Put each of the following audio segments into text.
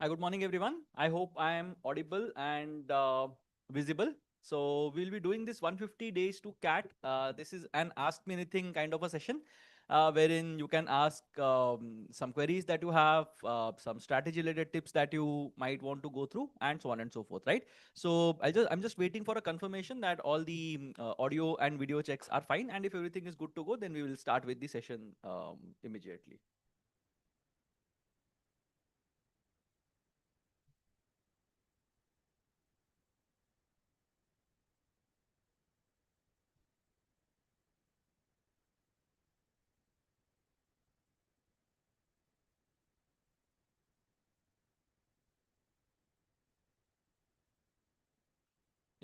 Hi, good morning, everyone. I hope I am audible and visible. So we'll be doing this 150 days to CAT. This is an Ask Me Anything kind of a session, wherein you can ask some queries that you have, some strategy-related tips that you might want to go through, and so on and so forth, right? So I'm just waiting for a confirmation that all the audio and video checks are fine, and if everything is good to go, then we will start with the session immediately.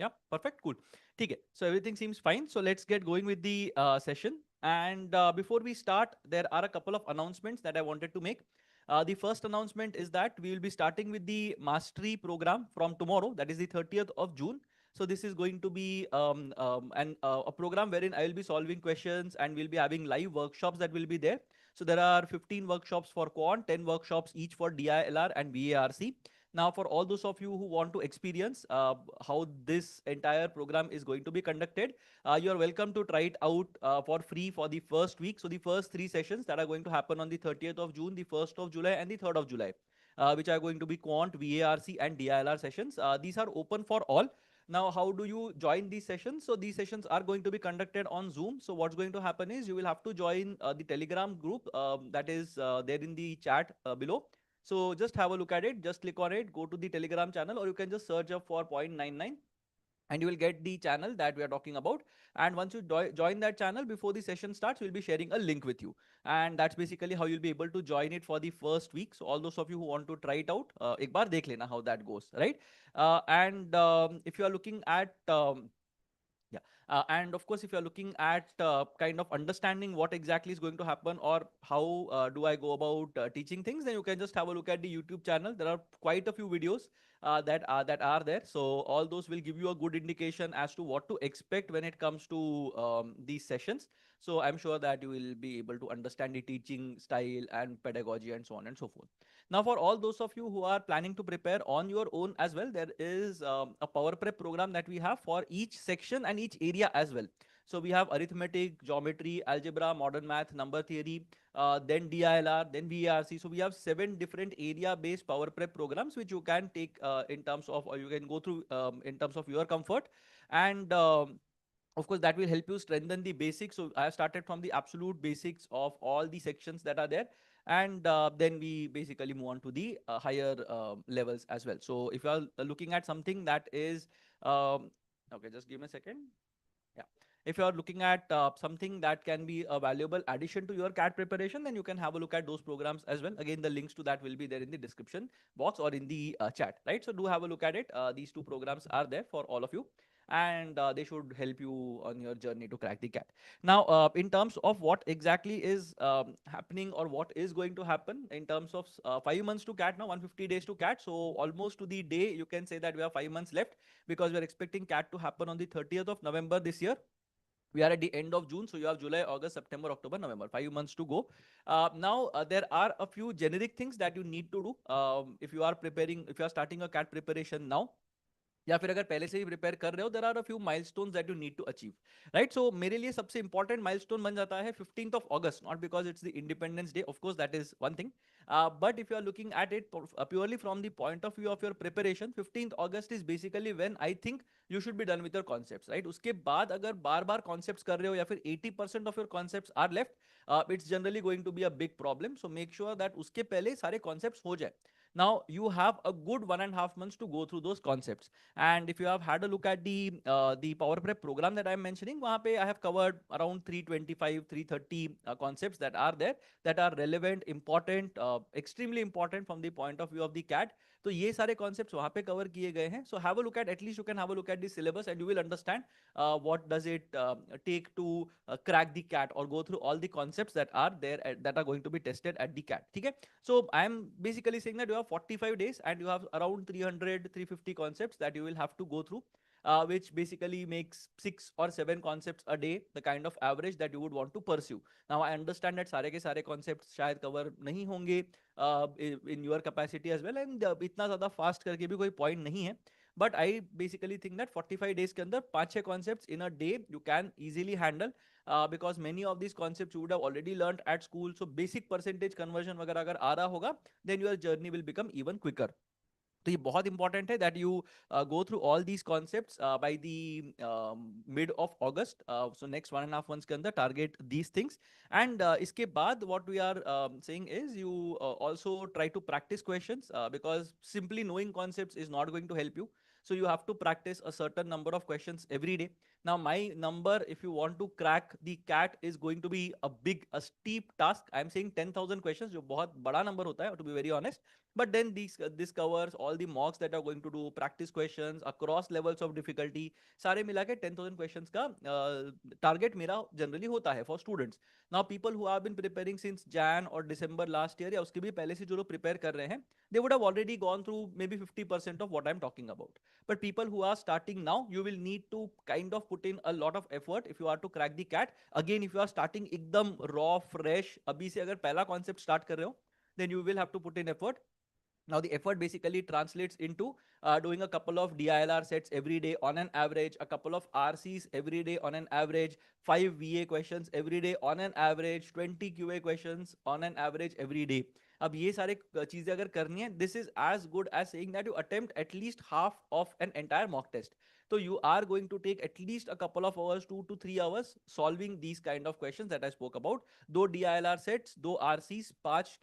Yeah, perfect. Cool. Okay. So everything seems fine. So let's get going with the session. And before we start, there are a couple of announcements that I wanted to make. The first announcement is that we will be starting with the mastery program from tomorrow, that is the 30th of June. So this is going to be a program wherein I will be solving questions and we'll be having live workshops that will be there. So there are 15 workshops for quant, 10 workshops each for DILR and VARC. Now, for all those of you who want to experience how this entire program is going to be conducted, you are welcome to try it out for free for the first week. So the first three sessions that are going to happen on the 30th of June, the 1st of July, and the 3rd of July, which are going to be Quant, VARC, and DILR sessions. These are open for all. Now, how do you join these sessions? So these sessions are going to be conducted on Zoom. So what's going to happen is you will have to join the Telegram group that is there in the chat below. So just have a look at it, just click on it, go to the Telegram channel, or you can just search up for 0.99 and you will get the channel that we are talking about. And once you join that channel, before the session starts, we'll be sharing a link with you. And that's basically how you'll be able to join it for the first week. So all those of you who want to try it out, ek baar dekh lena how that goes, right? And if you are looking at yeah. And of course, if you're looking at kind of understanding what exactly is going to happen or how do I go about teaching things, then you can just have a look at the YouTube channel. There are quite a few videos that are there. So all those will give you a good indication as to what to expect when it comes to these sessions. So I'm sure that you will be able to understand the teaching style and pedagogy and so on and so forth. Now, for all those of you who are planning to prepare on your own as well, there is a power prep program that we have for each section and each area as well. So we have arithmetic, geometry, algebra, modern math, number theory, then DILR, then VRC. So we have 7 different area-based power prep programs which you can take in terms of, or you can go through in terms of your comfort. And of course, that will help you strengthen the basics. So I have started from the absolute basics of all the sections that are there. And then we basically move on to the higher levels as well. So if you are looking at something that is, okay, just give me a second. Yeah. If you are looking at something that can be a valuable addition to your CAT preparation, then you can have a look at those programs as well. Again, the links to that will be there in the description box or in the chat, right? So do have a look at it. These two programs are there for all of you, and they should help you on your journey to crack the CAT. Now, in terms of what exactly is happening or what is going to happen in terms of 5 months to CAT now, 150 days to CAT. So almost to the day, you can say that we have 5 months left because we're expecting CAT to happen on the 30th of November this year. We are at the end of June, so you have July, August, September, October, November, 5 months to go. Now, there are a few generic things that you need to do if you are preparing, if you are starting a CAT preparation now. या फिर अगर पहले से ही prepare कर रहे हो, there are a few milestones that you need to achieve, right? So मेरे लिए सबसे इंपॉर्टेंट माइलस्टोन बन जाता है 15th of August, not because it's the Independence Day, of course that is one thing, but if you are looking at it purely from the point of view of your preparation, 15th August is basically when I think you should be done with your concepts, right? उसके बाद अगर बार बार concepts कर रहे हो या फिर 80% of your concepts are left, it's generally going to be a big problem. So make sure that उसके पहले सारे कॉन्सेप्ट्स हो जाए. Now you have a good 1.5 months to go through those concepts. And if you have had a look at the power prep program that I'm mentioning, wahan pe I have covered around 325 330 concepts that are there, that are relevant, important, extremely important from the point of view of the CAT. तो ये सारे concepts वहाँ पे cover किए गए हैं. So have a look at least you can have a look at the syllabus and you will understand what does it take to crack the CAT or go through all the concepts that are there that are going to be tested at the CAT. Okay? So I'm basically saying that you have 45 days and you have around 300 350 concepts that you will have to go through. which basically makes 6 or 7 concepts a day, the kind of average that you would want to pursue. Now I understand that सारे के सारे concepts शायद cover नहीं होंगे in your capacity as well, and इतना ज़्यादा fast करके भी कोई point नहीं है. But I basically think that 45 days के अंदर 5-6 concepts in a day you can easily handle, because many of these concepts you would have already learned at school. So basic percentage conversion वगैरह अगर आ रहा होगा, then your journey will become even quicker. तो ये बहुत important है that you go through all these concepts by the mid of August. So next 1.5 months के अंदर टारगेट दीज थिंग्स. एंड इसके बाद what we are saying is you also try to practise questions, because simply knowing concepts is not going to help you. So you have to practice a certain number of questions every day. Now my number, if you want to crack the CAT, is going to be a steep task. I'm saying 10,000 questions, जो बहुत बड़ा number होता है, to be very honest. But then this covers all the mocks that are going to do, practice questions across levels of difficulty. सारे मिला के 10,000 questions का target मेरा generally होता है for students. Now people who have been preparing since Jan or December last year, या उसके भी पहले से जो लोग prepare कर रहे हैं, they would have already gone through maybe 50% of what I'm talking about. But people who are starting now, you will need to kind of put in a lot of effort if you are to crack the CAT. Again, if you are starting एकदम raw fresh, अभी से अगर पहला concept start कर रहे हो, then you will have to put in effort. Now the effort basically translates into doing a couple of DILR sets every day on an average, a couple of RCs every day on an average, 5 VA questions every day on an average, 20 QA questions on an average every day. अब ये सारे चीजें अगर करनी है, this is as good as saying that you attempt at least half of an entire mock test. So you are going to take at least a couple of hours, 2 to 3 hours, solving these kind of questions that I spoke about. दो DILR sets, दो RCs, 5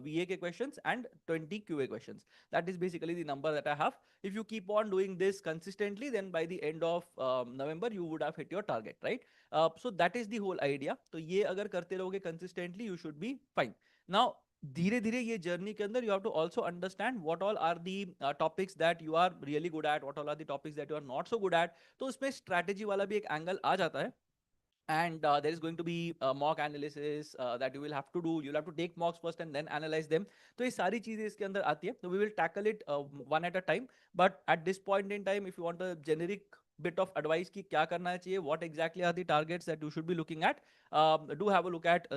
VA के questions and 20 QA questions. That is basically the number that I have. If you keep on doing this consistently, then by the end of November, you would have hit your target, right? So that is the whole idea. तो ये अगर करते रहोगे consistently, you should be fine. Now, धीरे धीरे ये journey के अंदर you have to also understand what all are the topics that you are really good at, what all are the topics that you are not so good at. तो उसमें strategy वाला भी एक एंगल आ जाता है. And there is going to be mock analysis that you will have to do. You'll have to take mocks first and then analyze them. तो ये सारी चीजें इसके अंदर आती है. So we will tackle it one at a time. But at this point in time, if you want a generic bit of advice कि क्या करना चाहिए, what exactly are the targets that you should be looking at, do have a look at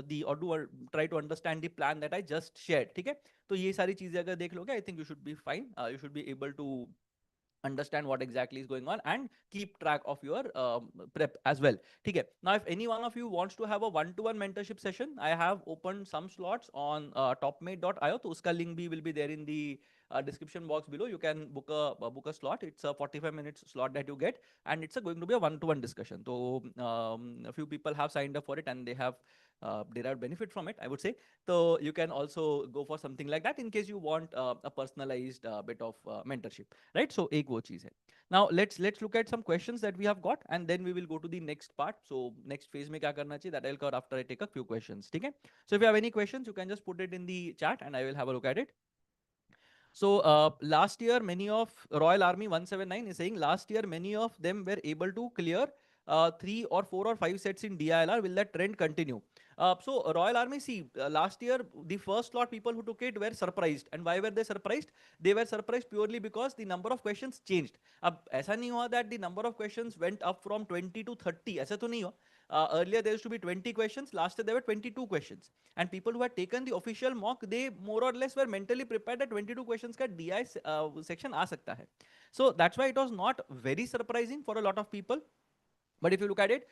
try to understand the plan that I just shared. ठीक है, तो ये सारी चीजें अगर देख लोगे, I think you should be fine. You should be able to understand what exactly is going on and keep track of your prep as well. Okay. Now, if any one of you wants to have a one-to-one mentorship session, I have opened some slots on topmate.io. So uska link bhi will be there in the description box below. You can book a slot. It's a 45 minutes slot that you get, and it's going to be a one-to-one discussion. So a few people have signed up for it and they have derived benefit from it, I would say. So you can also go for something like that in case you want a personalized bit of mentorship, right? So एक वो चीज है. Now let's look at some questions that we have got, and then we will go to the next part. So next phase में क्या करना चाहिए, that I'll cover after I take a few questions. ठीक है? So if you have any questions, you can just put it in the chat and I will have a look at it. So last year, many of Royal Army 179 is saying last year, many of them were able to clear 3 or 4 or 5 sets in DILR. Will that trend continue? So Royal Army, see, last year, the first lot people who took it were surprised. And why were they surprised? They were surprised purely because the number of questions changed. अब ऐसा नहीं हुआ that the number of questions went up from 20 to 30. ऐसा तो नहीं हुआ. Earlier there used to be 20 questions. Last year there were 22 questions. And people who had taken the official mock, they more or less were mentally prepared that 22 questions का DI section आ सकता है. So that's why it was not very surprising for a lot of people. But if you look at it,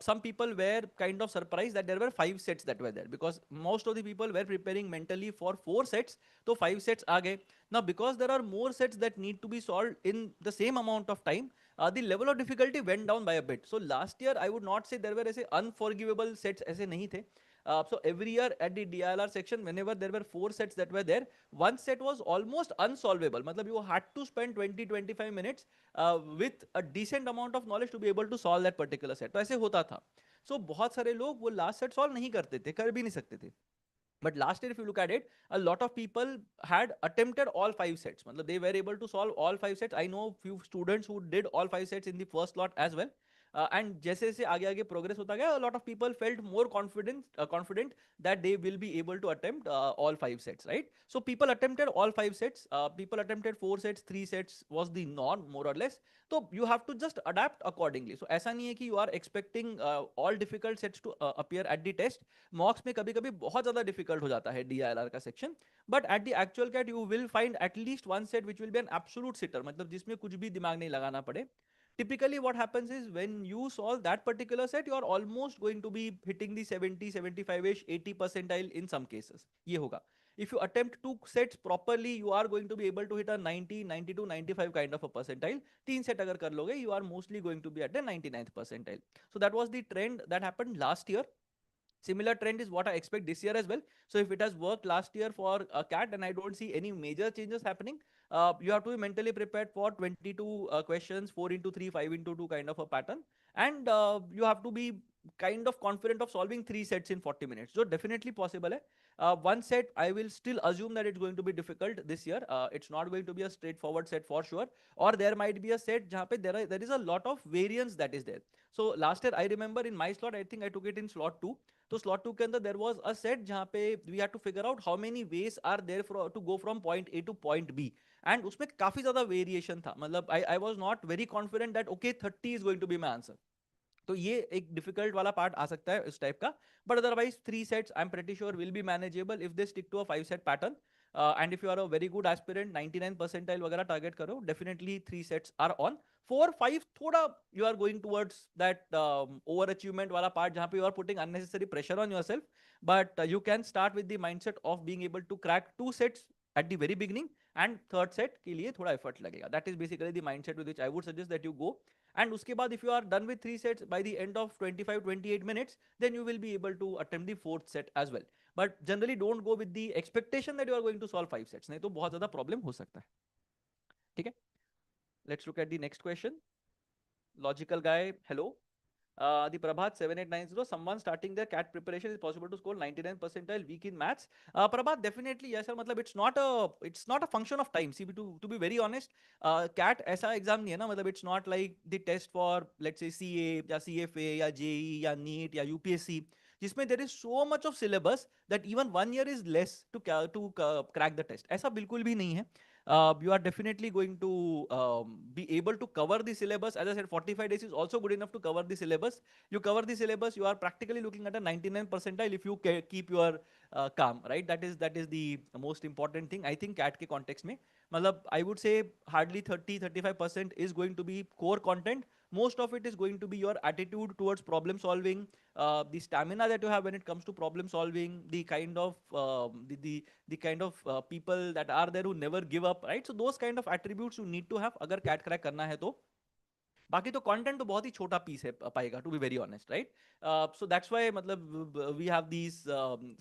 some people were kind of surprised that there were 5 sets that were there, because most of the people were preparing mentally for 4 sets. So 5 sets are gay. Now, because there are more sets that need to be solved in the same amount of time, the level of difficulty went down by a bit. So last year, I would not say there were ऐसे unforgivable sets ऐसे नहीं थे. So every year at the DILR section, whenever there were 4 sets that were there, one set was almost unsolvable. मतलब you had to spend 20-25 minutes with a decent amount of knowledge to be able to solve that particular set. तो ऐसे होता था. So बहुत सारे लोग वो last set solve नहीं करते थे, कर भी नहीं सकते थे. But last year, if you look at it, a lot of people had attempted all 5 sets. They were able to solve all 5 sets. I know few students who did all 5 sets in the first lot as well. And जैसे जैसे आगे आगे progress होता गया, a lot of people felt more confident that they will be able to attempt all 5 sets, right? So people attempted all 5 sets. People attempted 4 sets, 3 sets was the norm more or less. तो you have to just adapt accordingly. So ऐसा नहीं है कि you are expecting all difficult sets to appear at the test. Mocks में कभी कभी बहुत ज़्यादा difficult हो जाता है DILR का section. But at the actual CAT you will find at least one set which will be an absolute sitter, मतलब जिसमें कुछ भी दिमाग नहीं लगाना पड़े. Typically what happens is when you solve that particular set, you are almost going to be hitting the 70, 75ish, 80 percentile in some cases. ये होगा. If you attempt 2 sets properly, you are going to be able to hit a 90, 92, 95 kind of a percentile. 3 set अगर कर लोगे, you are mostly going to be at the 99th percentile. So that was the trend that happened last year. Similar trend is what I expect this year as well. So if it has worked last year for a CAT and I don't see any major changes happening, you have to be mentally prepared for 22 questions, 4 into 3, 5 into 2 kind of a pattern. And you have to be kind of confident of solving 3 sets in 40 minutes. So definitely possible. Hai. One set, I will still assume that it's going to be difficult this year. It's not going to be a straightforward set for sure. Or there might be a set jahan pe there is a lot of variance that is there. So last year, I remember in my slot, I think I took it in slot 2. तो slot 2 के अंदर there was a set जहां पे we had to figure out how many ways are there to go from point A to point B. And उसमें काफी ज्यादा variation था. मतलब I was not very confident that okay 30 is going to be my answer. तो ये एक difficult वाला part आ सकता है इस टाइप का. But otherwise 3 sets I am pretty sure will be manageable if they stick to a 5 set pattern. And if you are a very good aspirant 99 percentile वगैरह target करो, डेफिनेटली 3 sets आर ऑन. 4 5 थोड़ा you are going towards that over achievement वाला part जहां पे you are putting unnecessary pressure on yourself. But you can start with the mindset of being able to crack 2 sets at the very beginning, and third set के लिए थोड़ा effort लगेगा. That is basically the mindset with which I would suggest that you go. And उसके बाद if you are done with 3 sets by the end of 25-28 minutes, then you will be able to attempt the 4th set as well. But generally don't go with the expectation that you are going to solve 5 sets. नहीं तो बहुत ज़्यादा problem हो सकता है. ठीक है? Let's look at the next question. Logical guy, hello. The Prabhat 7890, someone starting their CAT preparation is possible to score 99 percentile weak in maths. Prabhat, definitely yes sir. मतलब it's not a function of time. See, to be very honest, CAT ऐसा exam नहीं है ना. मतलब it's not like the test for let's say CA या CFA या JE या NEET या UPSC जिसमें there is so much of syllabus that even 1 year is less to crack the test. ऐसा बिल्कुल भी नहीं है. You are definitely going to be able to cover the syllabus. As I said, 45 days is also good enough to cover the syllabus. You cover the syllabus, you are practically looking at a 99 percentile if you keep your calm, right? That is the most important thing. I think CAT के context में, मतलब I would say hardly 30-35% is going to be core content. Most of it is going to be your attitude towards problem solving, the stamina that you have when it comes to problem solving, the kind of the kind of people that are there who never give up, right? So those kind of attributes you need to have अगर CAT crack करना है तो. बाकी तो content तो बहुत ही छोटा piece है पाएगा, to be very honest, right? So that's why मतलब we have these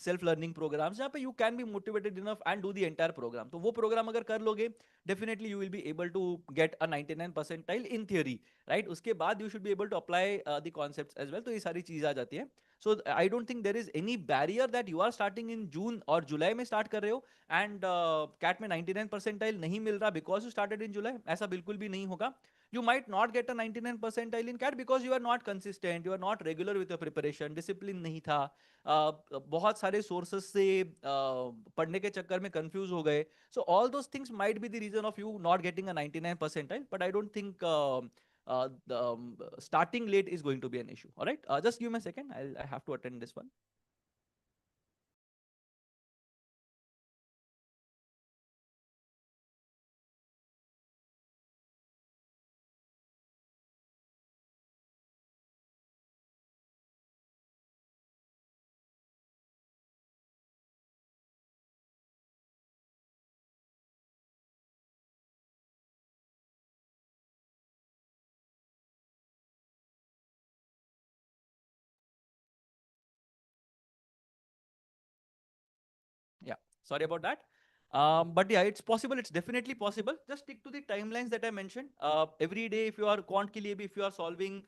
self learning programs जहाँ पे you can be motivated enough and do the entire program. तो वो प्रोग्राम अगर कर लोगे, definitely you will be able to get a 99 percentile in theory, right? उसके बाद you should be able to apply the concepts as well. तो ये सारी चीज आ जाती है. सो आई don't think there is any barrier that you are starting in June और जुलाई में स्टार्ट कर रहे हो एंड कैट में 99 परसेंटाइल नहीं मिल रहा बिकॉज यू स्टार्टेड इन जुलाई. ऐसा बिल्कुल भी नहीं होगा. You might not get a 99 percentile in CAT because you are not consistent, you are not regular with your preparation, discipline नहीं था, बहुत सारे sources से पढ़ने के चक्कर में confuse हो गए. So all those things might be the reason of you not getting a 99 percentile, but I don't think the starting late is going to be an issue. All right, just give me a second. I have to attend this one. Yeah, sorry about that. But yeah, it's possible. It's definitely possible. Just stick to the timelines that I mentioned. Every day, if you are quant ke liye bhi, if you are solving,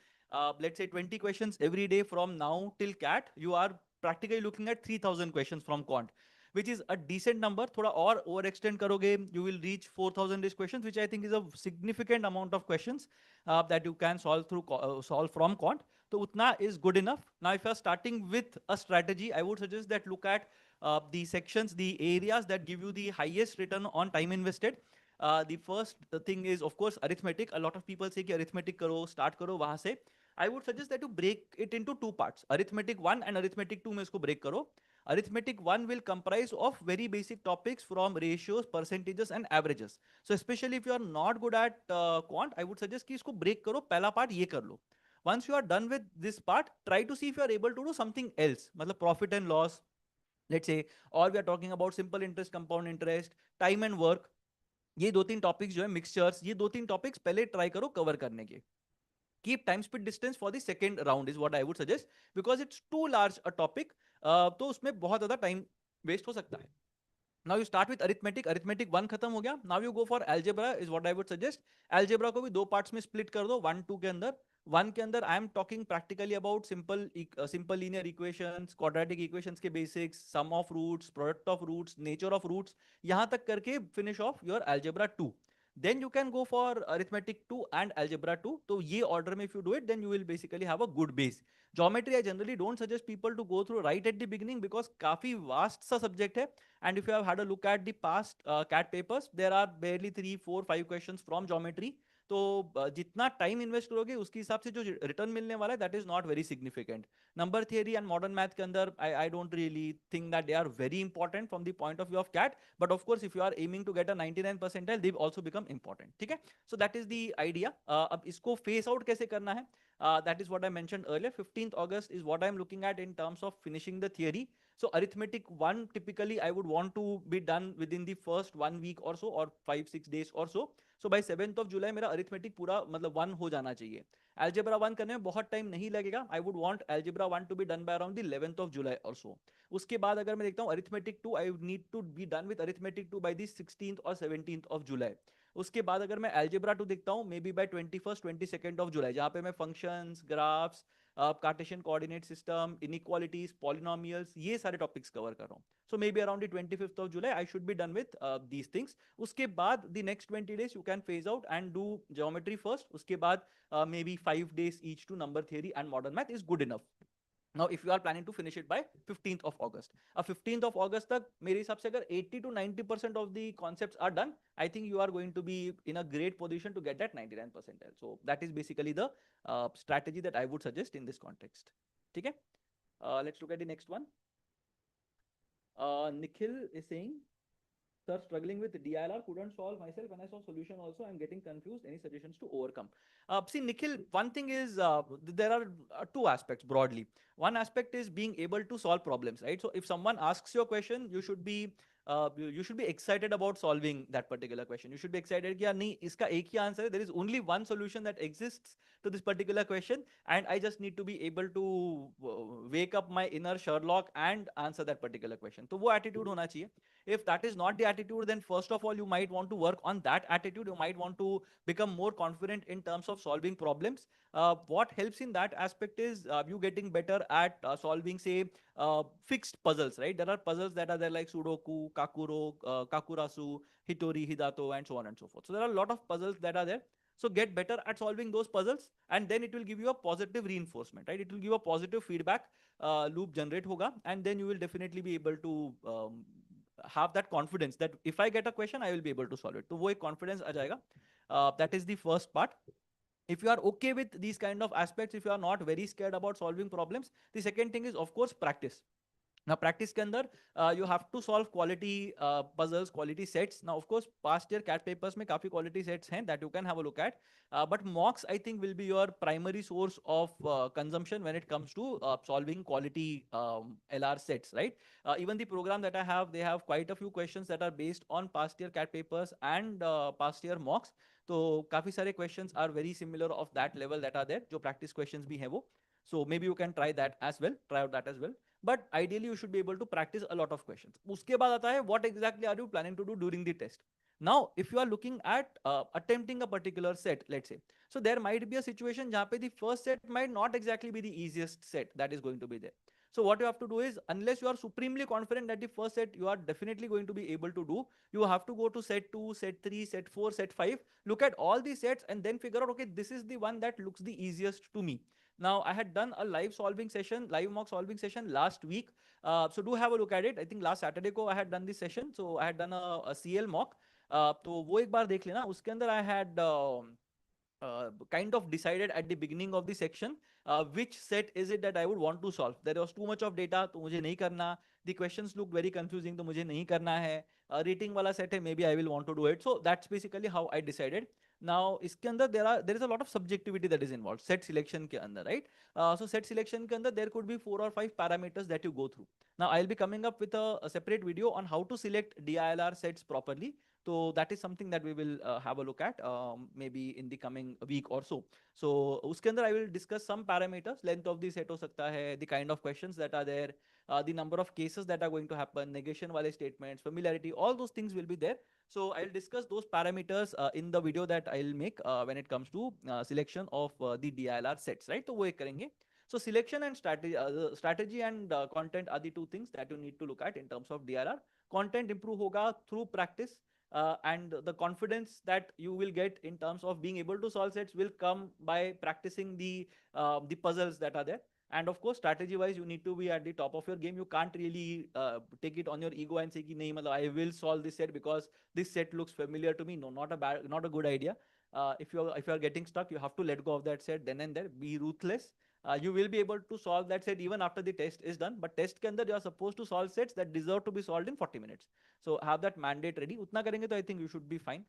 let's say 20 questions every day from now till CAT, you are practically looking at 3,000 questions from quant, which is a decent number. थोड़ा और over extend करोगे, you will reach 4,000 questions, which I think is a significant amount of questions that you can solve through solve from quant. So utna is good enough. Now, if you are starting with a strategy, I would suggest that look at the sections, the areas that give you the highest return on time invested. The first thing is, of course, arithmetic. A lot of people say कि arithmetic करो, start करो वहाँ से. I would suggest that you break it into two parts. Arithmetic 1 and arithmetic 2 में इसको break करो. Arithmetic 1 will comprise of very basic topics from ratios, percentages and averages. So especially if you are not good at quant, I would suggest कि इसको break करो. पहला part ये कर लो. Once you are done with this part, try to see if you are able to do something else. मतलब profit and loss, let's say, or we are talking about simple interest, compound interest, time and work. ये दो तीन topics जो है mixtures, ये दो तीन topics पहले ट्राई करो कवर करने के. Keep time speed distance for the second round is what I would suggest, because it's too large a topic. तो उसमें बहुत ज्यादा टाइम वेस्ट हो सकता है. Now you start with arithmetic. Arithmetic 1 खत्म हो गया. Now you go for algebra is what I would suggest. Algebra को भी दो parts में split कर दो. 1 2 के अंदर. 1 के अंदर I am talking practically about simple linear equations, quadratic equations के basics, sum of roots, product of roots, nature of roots. यहाँ तक करके finish off your algebra 2. Then you can go for arithmetic 2 and algebra 2. So ये order में if you do it, then you will basically have a good base. Geometry I generally don't suggest people to go through right at the beginning, because काफी vast सा subject है. And if you have had a look at the past CAT papers, there are barely 3, 4, 5 questions from geometry. तो जितना time invest करोगे उसके हिसाब से जो रिटर्न मिलने वाला है, that is not very significant. Number theory and modern math के अंदर I don't really think that they are very important from the point of view of CAT, but of course if you are aiming to get a 99 percentile, they also become important. ठीक है, so that is the idea. अब इसको face out कैसे करना है, that is what I mentioned earlier. 15th August is what I'm looking at in terms of finishing the theory. So arithmetic 1 typically I would want to be done within the first 1 week or so, or 5-6 days or so. So by 7th of July मेरा arithmetic पूरा मतलब 1 हो जाना चाहिए. Algebra 1 करने में बहुत time नहीं लगेगा. I would want algebra 1 to be done by around the 11th of July or so. उसके बाद अगर मैं देखता हूँ arithmetic 2, I would need to be done with arithmetic 2 by the 16th or 17th of July. उसके बाद अगर मैं algebra 2 देखता हूँ, maybe by 21st 22nd of July, जहाँ पे मैं functions, graphs, cartesian coordinate system, inequalities, polynomials, ये सारे टॉपिक्स कवर कर रहा हूँ. So maybe around the 25th of July I should be done with these things. उसके बाद the next 20 days you can phase out and do geometry first. उसके बाद maybe 5 days each to number theory and modern math is good enough. Now, if you are planning to finish it by 15th of August, 15th of August तक मेरे हिसाब से अगर 80 to 90% of the concepts are done, I think you are going to be in a great position to get that 99%. So that is basically the strategy that I would suggest in this context. ठीक है? Let's look at the next one. Nikhil is saying, sir, struggling with DILR, couldn't solve myself. When I saw solution also, I'm getting confused. Any suggestions to overcome? See, Nikhil, one thing is there are two aspects broadly. One aspect is being able to solve problems, right? So if someone asks you a question, you should be excited about solving that particular question. You should be excited कि यार नहीं, इसका एक ही answer है. There is only one solution that exists to this particular question, and I just need to be able to wake up my inner Sherlock and answer that particular question. तो वो attitude होना चाहिए. If that is not the attitude, then first of all, you might want to work on that attitude. You might want to become more confident in terms of solving problems. What helps in that aspect is you getting better at solving, say, fixed puzzles, right? There are puzzles that are there like Sudoku, Kakurasu, Hitori, Hidato, and so on and so forth. So there are a lot of puzzles that are there. So get better at solving those puzzles, and then it will give you a positive reinforcement, right? It will give a positive feedback loop generate hoga, and then you will definitely be able to have that confidence that if I get a question, I will be able to solve it. So वो एक confidence आ जाएगा. That is the first part. If you are okay with these kind of aspects, if you are not very scared about solving problems, the second thing is of course practice. Now practice के अंदर you have to solve quality puzzles, quality sets. Now of course past year CAT papers में काफी quality sets हैं that you can have a look at. But mocks I think will be your primary source of consumption when it comes to solving quality LR sets, right? Even the program that I have, they have quite a few questions that are based on past year CAT papers and past year mocks. तो काफी सारे questions are very similar of that level that are there. जो practice questions भी हैं वो. So maybe you can try that as well. Try out that as well. But ideally, you should be able to practice a lot of questions. उसके बाद आता है what exactly are you planning to do during the test? Now, if you are looking at attempting a particular set, let's say, so there might be a situation जहाँ पे the first set might not exactly be the easiest set that is going to be there. So what you have to do is, unless you are supremely confident that the first set you are definitely going to be able to do, you have to go to set 2, set 3, set 4, set 5, look at all the sets and then figure out, okay, this is the one that looks the easiest to me. Now, I had done a live mock solving session last week. So do have a look at it. I think last Saturday ko I had done this session. So I had done a CL mock. तो वो एक बार देख लेना. उसके अंदर I had kind of decided at the beginning of the section which set is it that I would want to solve. There was too much of data, तो मुझे नहीं करना. The questions look very confusing, तो मुझे नहीं करना है. Rating वाला set है, maybe I will want to do it. So that's basically how I decided. Now इसके अंदर there is a lot of subjectivity that is involved. Set selection के अंदर, right? So set selection के अंदर there could be 4 or 5 parameters that you go through. Now I'll be coming up with a separate video on how to select DILR sets properly. So that is something that we will have a look at maybe in the coming week or so. So uske andar I will discuss some parameters. Length of the set ho sakta hai, the kind of questions that are there, the number of cases that are going to happen, negation wale statements, familiarity, all those things will be there. So I'll discuss those parameters in the video that I'll make when it comes to selection of the DILR sets, right? So wo ek karenge. So selection and strategy and content are the two things that you need to look at in terms of DILR. Content improve hoga through practice. And the confidence that you will get in terms of being able to solve sets will come by practicing the puzzles that are there. And of course, strategy wise, you need to be at the top of your game. You can't really take it on your ego and say, ki, nahi, I will solve this set because this set looks familiar to me. No, not a good idea. If you're getting stuck, you have to let go of that set then and there. Be ruthless. You will be able to solve that set even after the test is done. But test ke andar you are supposed to solve sets that deserve to be solved in 40 minutes. So have that mandate ready. Utna karenge to I think you should be fine.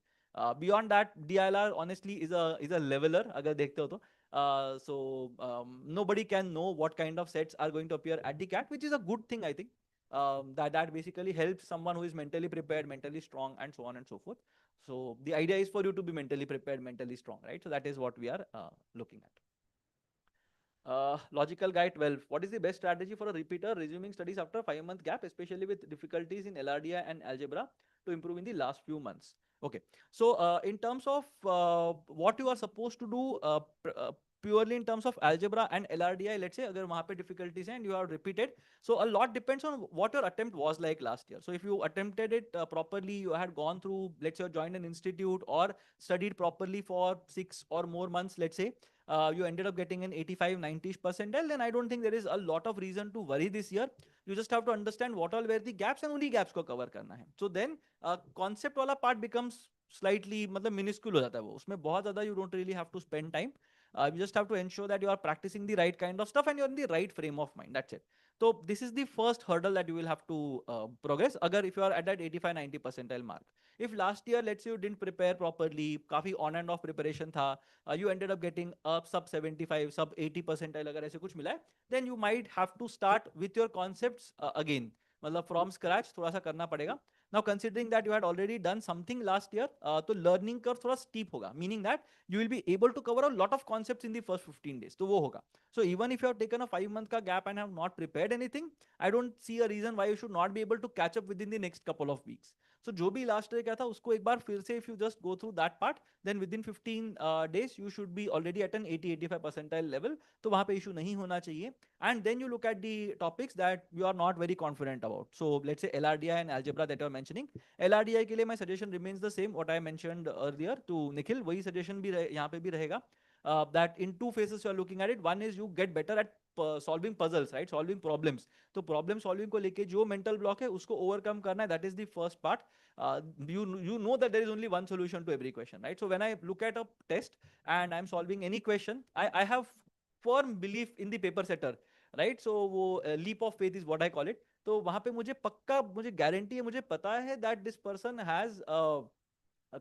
Beyond that, DILR honestly is a leveler. Agar dekhte ho to. Nobody can know what kind of sets are going to appear at the CAT, which is a good thing, I think. That basically helps someone who is mentally prepared, mentally strong, and so on and so forth. So the idea is for you to be mentally prepared, mentally strong, right? So that is what we are looking at. Logical guy 12. What is the best strategy for a repeater resuming studies after 5-month gap, especially with difficulties in LRDI and algebra to improve in the last few months? Okay. So in terms of what you are supposed to do purely in terms of algebra and LRDI, let's say, agar wahan pe difficulties and you are repeated. So a lot depends on what your attempt was like last year. So if you attempted it properly, you had gone through, let's say, joined an institute or studied properly for 6 or more months, let's say, you ended up getting an 85, 90 percentile, then I don't think there is a lot of reason to worry this year. You just have to understand what all were the gaps and only gaps ko cover karna hai. So then concept wala part becomes slightly minuscule ho jata hai wo. Usme bahut zyada you don't really have to spend time. You just have to ensure that you are practicing the right kind of stuff and you're in the right frame of mind. That's it. So this is the first hurdle that you will have to progress. Agar if you are at that 85, 90 percentile mark. If last year, let's say you didn't prepare properly, काफी on and off preparation था, you ended up getting up sub 75, sub 80 percentile अगर ऐसे कुछ मिला है, then you might have to start with your concepts again. मतलब from scratch थोड़ा सा करना पड़ेगा. Now considering that you had already done something last year, तो learning curve थोड़ा steep होगा, meaning that you will be able to cover a lot of concepts in the first 15 days. तो वो होगा. So even if you have taken a 5-month का gap and have not prepared anything, I don't see a reason why you should not be able to catch up within the next couple of weeks. So जो भी last year क्या था उसको एक बार फिर से if you just go through that part, then within 15 days you should be already at an 80-85 percentile level. तो वहाँ पे issue नहीं होना चाहिए. And then you look at the topics that you are not very confident about. So let's say LRDI and algebra that you are mentioning. LRDI के लिए my suggestion remains the same what I mentioned earlier to Nikhil. वही suggestion भी यहाँ पे भी रहेगा. That in 2 phases you are looking at it. One is you get better at solving puzzles, right? Solving problems. तो problem solving को लेके जो mental block है उसको overcome करना है. That is the first part. You know that there is only one solution to every question, right? So when I look at a test and I'm solving any question, I have firm belief in the paper setter, right? So वो leap of faith is what I call it. तो वहाँ पे मुझे पक्का मुझे guarantee है, मुझे पता है that this person has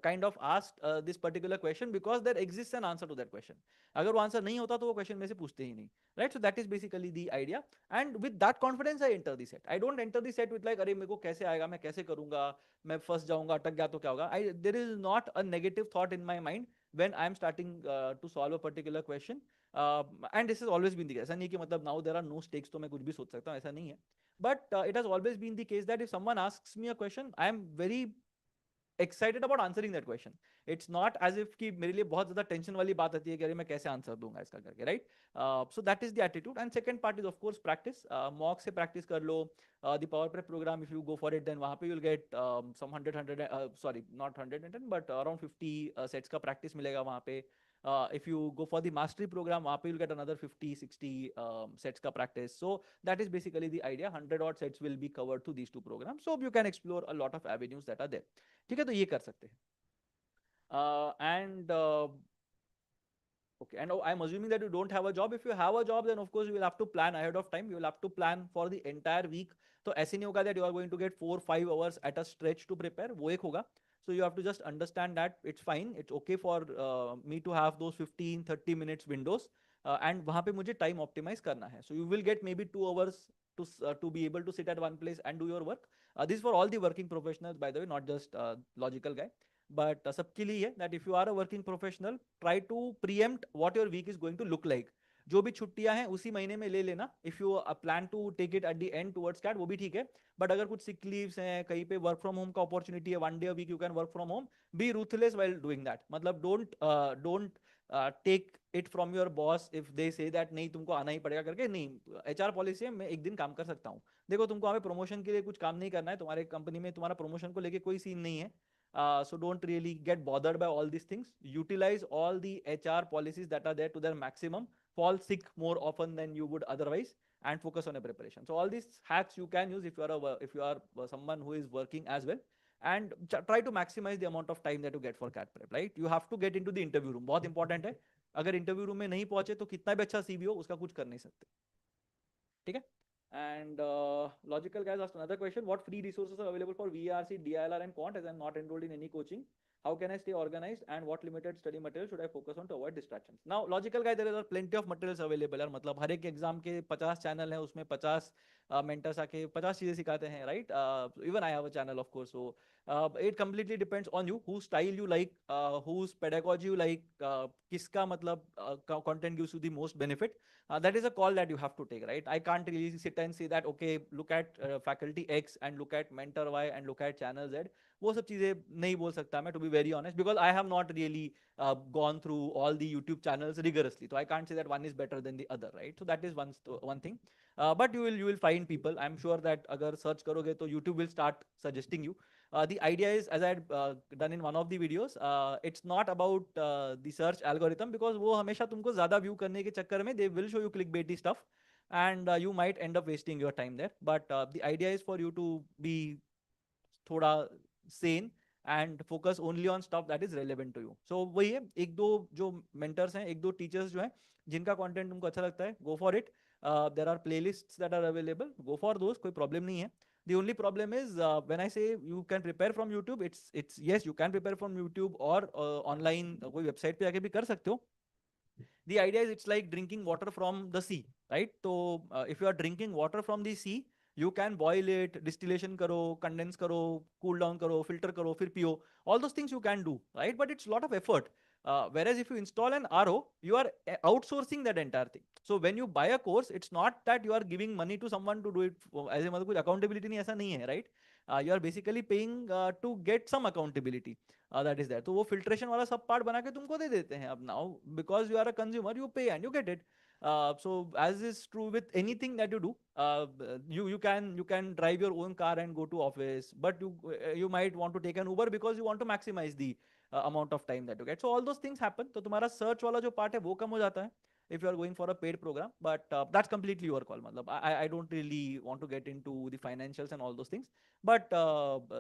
kind of asked this particular question because there exists an answer to that question. अगर वो answer नहीं होता तो वो question में से पूछते ही नहीं, right? So that is basically the idea. And with that confidence I enter the set. I don't enter the set with like अरे मेरे को कैसे आएगा, मैं कैसे करूँगा, मैं फंस जाऊँगा, अटक गया तो क्या होगा. There is not a negative thought in my mind when I am starting to solve a particular question. And this has always been the case. ऐसा नहीं कि मतलब now there are no stakes तो मैं कुछ भी सोच सकता हूँ, ऐसा नहीं है. But it has always been the case that if someone asks me a question, I am very excited about answering that question. It's not as if कि मेरे लिए बहुत ज़्यादा टेंशन वाली बात आती है कि अरे मैं कैसे आंसर दूंगा इसका करके, right? So that is the attitude. And second part is of course practice. Mock से practice कर लो. The power prep program, if you go for it, then वहाँ पे you'll get some 100 sorry, not 110 but around 50 sets का practice मिलेगा वहाँ पे. If you go for the mastery program, वहाँ पे you'll get another 50-60 sets का practice. So that is basically the idea. 100 odd sets will be covered through these two programs. So you can explore a lot of avenues that are there. ठीक है, तो ये कर सकते हैं. And okay, and I'm assuming that you don't have a job. If you have a job, then of course you will have to plan ahead of time. You will have to plan for the entire week. तो ऐसे नहीं होगा that you are going to get 4-5 hours at a stretch to prepare. वो एक होगा. So you have to just understand that it's fine. It's okay for me to have those 15-30 minutes windows. And वहाँ पे मुझे time optimize करना है. So you will get maybe 2 hours to be able to sit at one place and do your work. This is for all the working professionals, by the way, not just logical guy. But सबके लिए है that if you are a working professional, try to preempt what your week is going to look like. जो भी छुट्टियां हैं उसी महीने में ले लेना. If you plan to take it at the end towards CAT, वो भी ठीक है. But अगर कुछ sick leaves हैं, कहीं पे work from home का opportunity है, 1 day a week you can work from home, be ruthless while doing that. मतलब don't take it from your boss if they say that नहीं तुमको आना ही पड़ेगा करके. नहीं, HR पॉलिसी है, मैं एक दिन काम कर सकता हूँ. देखो तुमको हमें प्रमोशन के लिए कुछ काम नहीं करना है, तुम्हारे कंपनी में तुम्हारा प्रमोशन को लेके कोई सीन नहीं है. So don't really get bothered by all these things. Utilize all the HR policies that are there to their maximum. Fall sick more often than you would otherwise, and focus on your preparation. So all these hacks you can use if you are someone who is working as well, and try to maximize the amount of time that you get for CAT prep. Right? You have to get into the interview room. बहुत important है. अगर interview room में नहीं पहुंचे तो कितना भी अच्छा CV हो उसका कुछ कर नहीं सकते. ठीक है? And logical guys asked another question: what free resources are available for VRC, DILR and quant, as I'm not enrolled in any coaching? How can I stay organized, and what limited study material should I focus on to avoid distractions? Now logical guy, there are plenty of materials available यार. मतलब हर एक exam के 50 channel हैं, उसमें 50 mentors आके 50 चीजें सिखाते हैं, right? Even I have a channel of course. So it completely depends on you, whose style you like, whose pedagogy you like, किसका मतलब content gives you the most benefit. That is a call that you have to take, right? I can't really sit and say that okay, look at faculty X and look at mentor Y and look at channel Z. वो सब चीजें नहीं बोल सकता मैं, to be very honest, because I have not really gone through all the YouTube channels rigorously. So I can't say that one is better than the other, right? So that is one thing. But you will find people. I'm sure that अगर search करोगे तो YouTube will start suggesting you. The idea is, as I had done in one of the videos, it's not about the search algorithm, because वो हमेशा तुमको ज़्यादा view करने के चक्कर में they will show you clickbaity stuff, and you might end up wasting your time there. But the idea is for you to be थोड़ा sane and focus only on stuff that is relevant to you. So वही है, एक दो जो mentors हैं, एक दो teachers जो हैं जिनका content तुमको अच्छा लगता है, go for it. There are playlists that are available, go for those, कोई problem नहीं है. The only problem is when I say you can prepare from YouTube, it's yes, you can prepare from YouTube or online कोई website पे जाके भी कर सकते हो. The idea is it's like drinking water from the sea, right? So if you are drinking water from the sea, you can boil it, distillation karo, condense karo, cool down karo, filter karo, फिर पियो. All those things you can do, right? But it's a lot of effort. Whereas if you install an RO, you are outsourcing that entire thing. So when you buy a course, it's not that you are giving money to someone to do it. ऐसे मतलब कुछ accountability नहीं, ऐसा नहीं है, right? You are basically paying to get some accountability. That is there. तो वो filtration वाला सब part बना के तुमको दे देते हैं अब. Now because you are a consumer, you pay and you get it. So as is true with anything that you do, you can drive your own car and go to office, but you might want to take an Uber because you want to maximize the amount of time that you get. So all those things happen. तो तुम्हारा search वाला जो part है वो कम हो जाता है if you are going for a paid program, but that's completely your call. मतलब I don't really want to get into the financials and all those things, but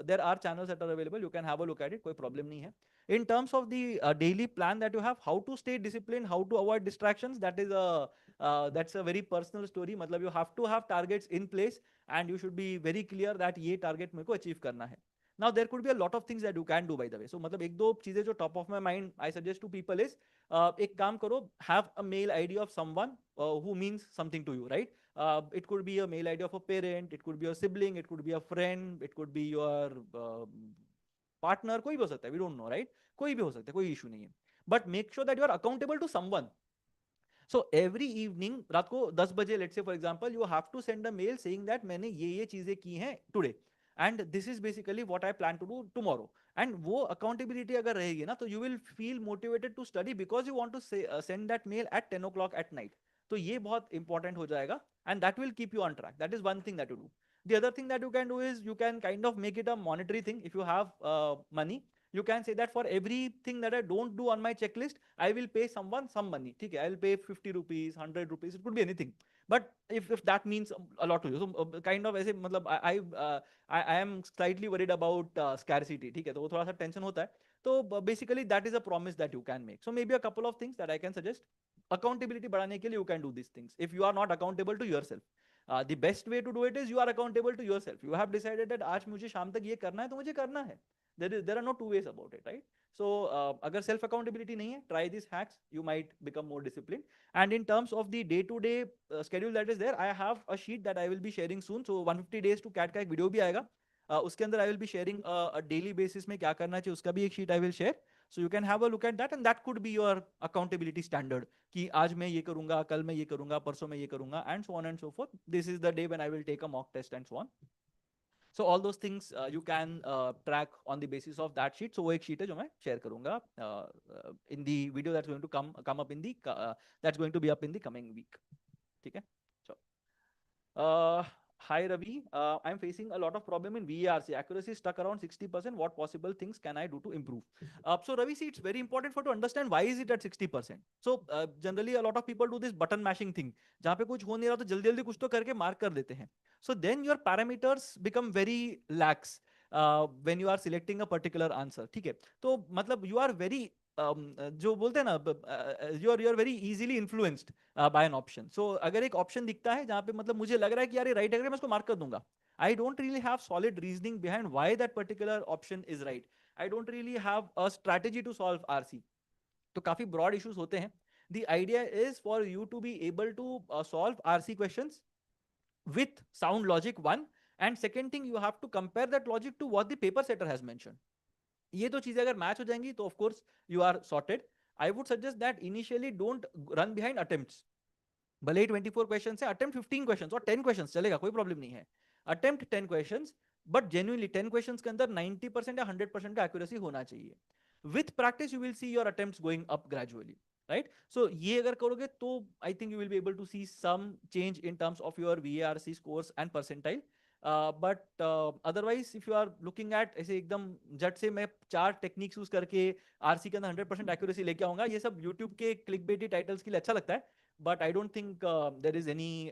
there are channels that are available. You can have a look at it. कोई problem नहीं है. In terms of the daily plan that you have, how to stay disciplined, how to avoid distractions, that's a very personal story. मतलब you have to have targets in place, and you should be very clear that ये target मेरे को achieve करना है. Now there could be a lot of things that you can do, by the way. So मतलब एक दो चीजें जो top of my mind I suggest to people is एक काम करो, have a mail ID of someone who means something to you, right? It could be a mail ID of a parent, it could be a sibling, it could be a friend, it could be your partner, कोई भी हो सकता है, we don't know, right? कोई भी हो सकता है, कोई issue नहीं है. But make sure that you are accountable to someone. So every evening रात को 10 बजे, let's say for example, you have to send a mail saying that मैंने ये चीजें की हैं today. And this is basically what I plan to do tomorrow. And वो accountability अगर रहेगी ना, तो you will feel motivated to study because you want to send that mail at 10 o'clock at night. तो ये बहुत इंपॉर्टेंट हो जाएगा, and that will keep you on track. That is one thing that you do. The other thing that you can do is you can kind of make it a monetary thing. If you have money, you can say that for everything that I don't do on my checklist, I will pay someone some money. Okay, I will pay 50 rupees, 100 rupees. It could be anything. But if that means a lot to you, so kind of ऐसे मतलब I am slightly worried about scarcity. ठीक है, तो वो थोड़ा सा tension होता है. तो basically that is a promise that you can make. So maybe a couple of things that I can suggest. Accountability बढ़ाने के लिए you can do these things. If you are not accountable to yourself, the best way to do it is you are accountable to yourself. You have decided that आज मुझे शाम तक ये करना है तो मुझे करना है. There are no two ways about it, right? So अगर self accountability नहीं है, try these hacks. You might become more disciplined. And in terms of the day to day schedule that is there, I have a sheet that I will be sharing soon. So 150 days to CAT का एक video भी आएगा. उसके अंदर I will be sharing a daily basis में क्या करना चाहिए उसका भी एक sheet I will share. So you can have a look at that, and that could be your accountability standard. कि आज मैं ये करूंगा, कल मैं ये करूंगा, परसों मैं ये करूंगा, and so on and so forth. This is the day when I will take a mock test and so on. So all those things you can track on the basis of that sheet. So वो एक sheet है जो मैं share करूंगा in the video that's going to come up in the that's going to be up in the coming week. ठीक है? So hi Ravi, I'm facing a lot of problem in VRC. Accuracy is stuck around 60%. What possible things can I do to improve? So Ravi, see, it's very important for to understand why is it at 60%. So generally a lot of people do this button mashing thing. जहाँ पे कुछ हो नहीं रहा तो जल्दी जल्दी कुछ तो करके mark कर देते हैं. So then your parameters become very lax when you are selecting a particular answer. ठीक है? तो मतलब you are very जो बोलते हैं ना you are very easily influenced by an option. So अगर एक ऑप्शन दिखता है जहां पे मतलब मुझे लग रहा है कि यार ये राइट है, मैं उसको मार्क कर दूंगा. I don't really have solid reasoning behind why that particular option is right. I don't really have a strategy to solve RC. तो काफी ब्रॉड इश्यूज होते हैं. The idea is for you to be able to solve RC questions with sound logic one, and second thing you have to compare that logic to what the paper setter has mentioned. ये तो चीजें अगर match हो जाएंगी तो of course you are sorted. I would suggest that initially don't run behind attempts. भले ही 24 question है, अटेम्प्ट 15 क्वेश्चन और 10 क्वेश्चन चलेगा, कोई प्रॉब्लम नहीं है. Attempt 10 question, but genuinely 10 question के अंदर 90% या 100% का एक्यूरेसी होना चाहिए. With practice you will see your attempts going up gradually, right? So ये अगर करोगे तो I think you will be able to see some change in terms of your VARC scores and percentile. But otherwise if you are looking at ऐसे एकदम जट से मैं 4 techniques use करके RC के अंदर 100% एक्यूरेसी लेके आऊंगा, ये सब यूट्यूब के क्लिक बेटी टाइटल्स के लिए अच्छा लगता है. But I don't think there is any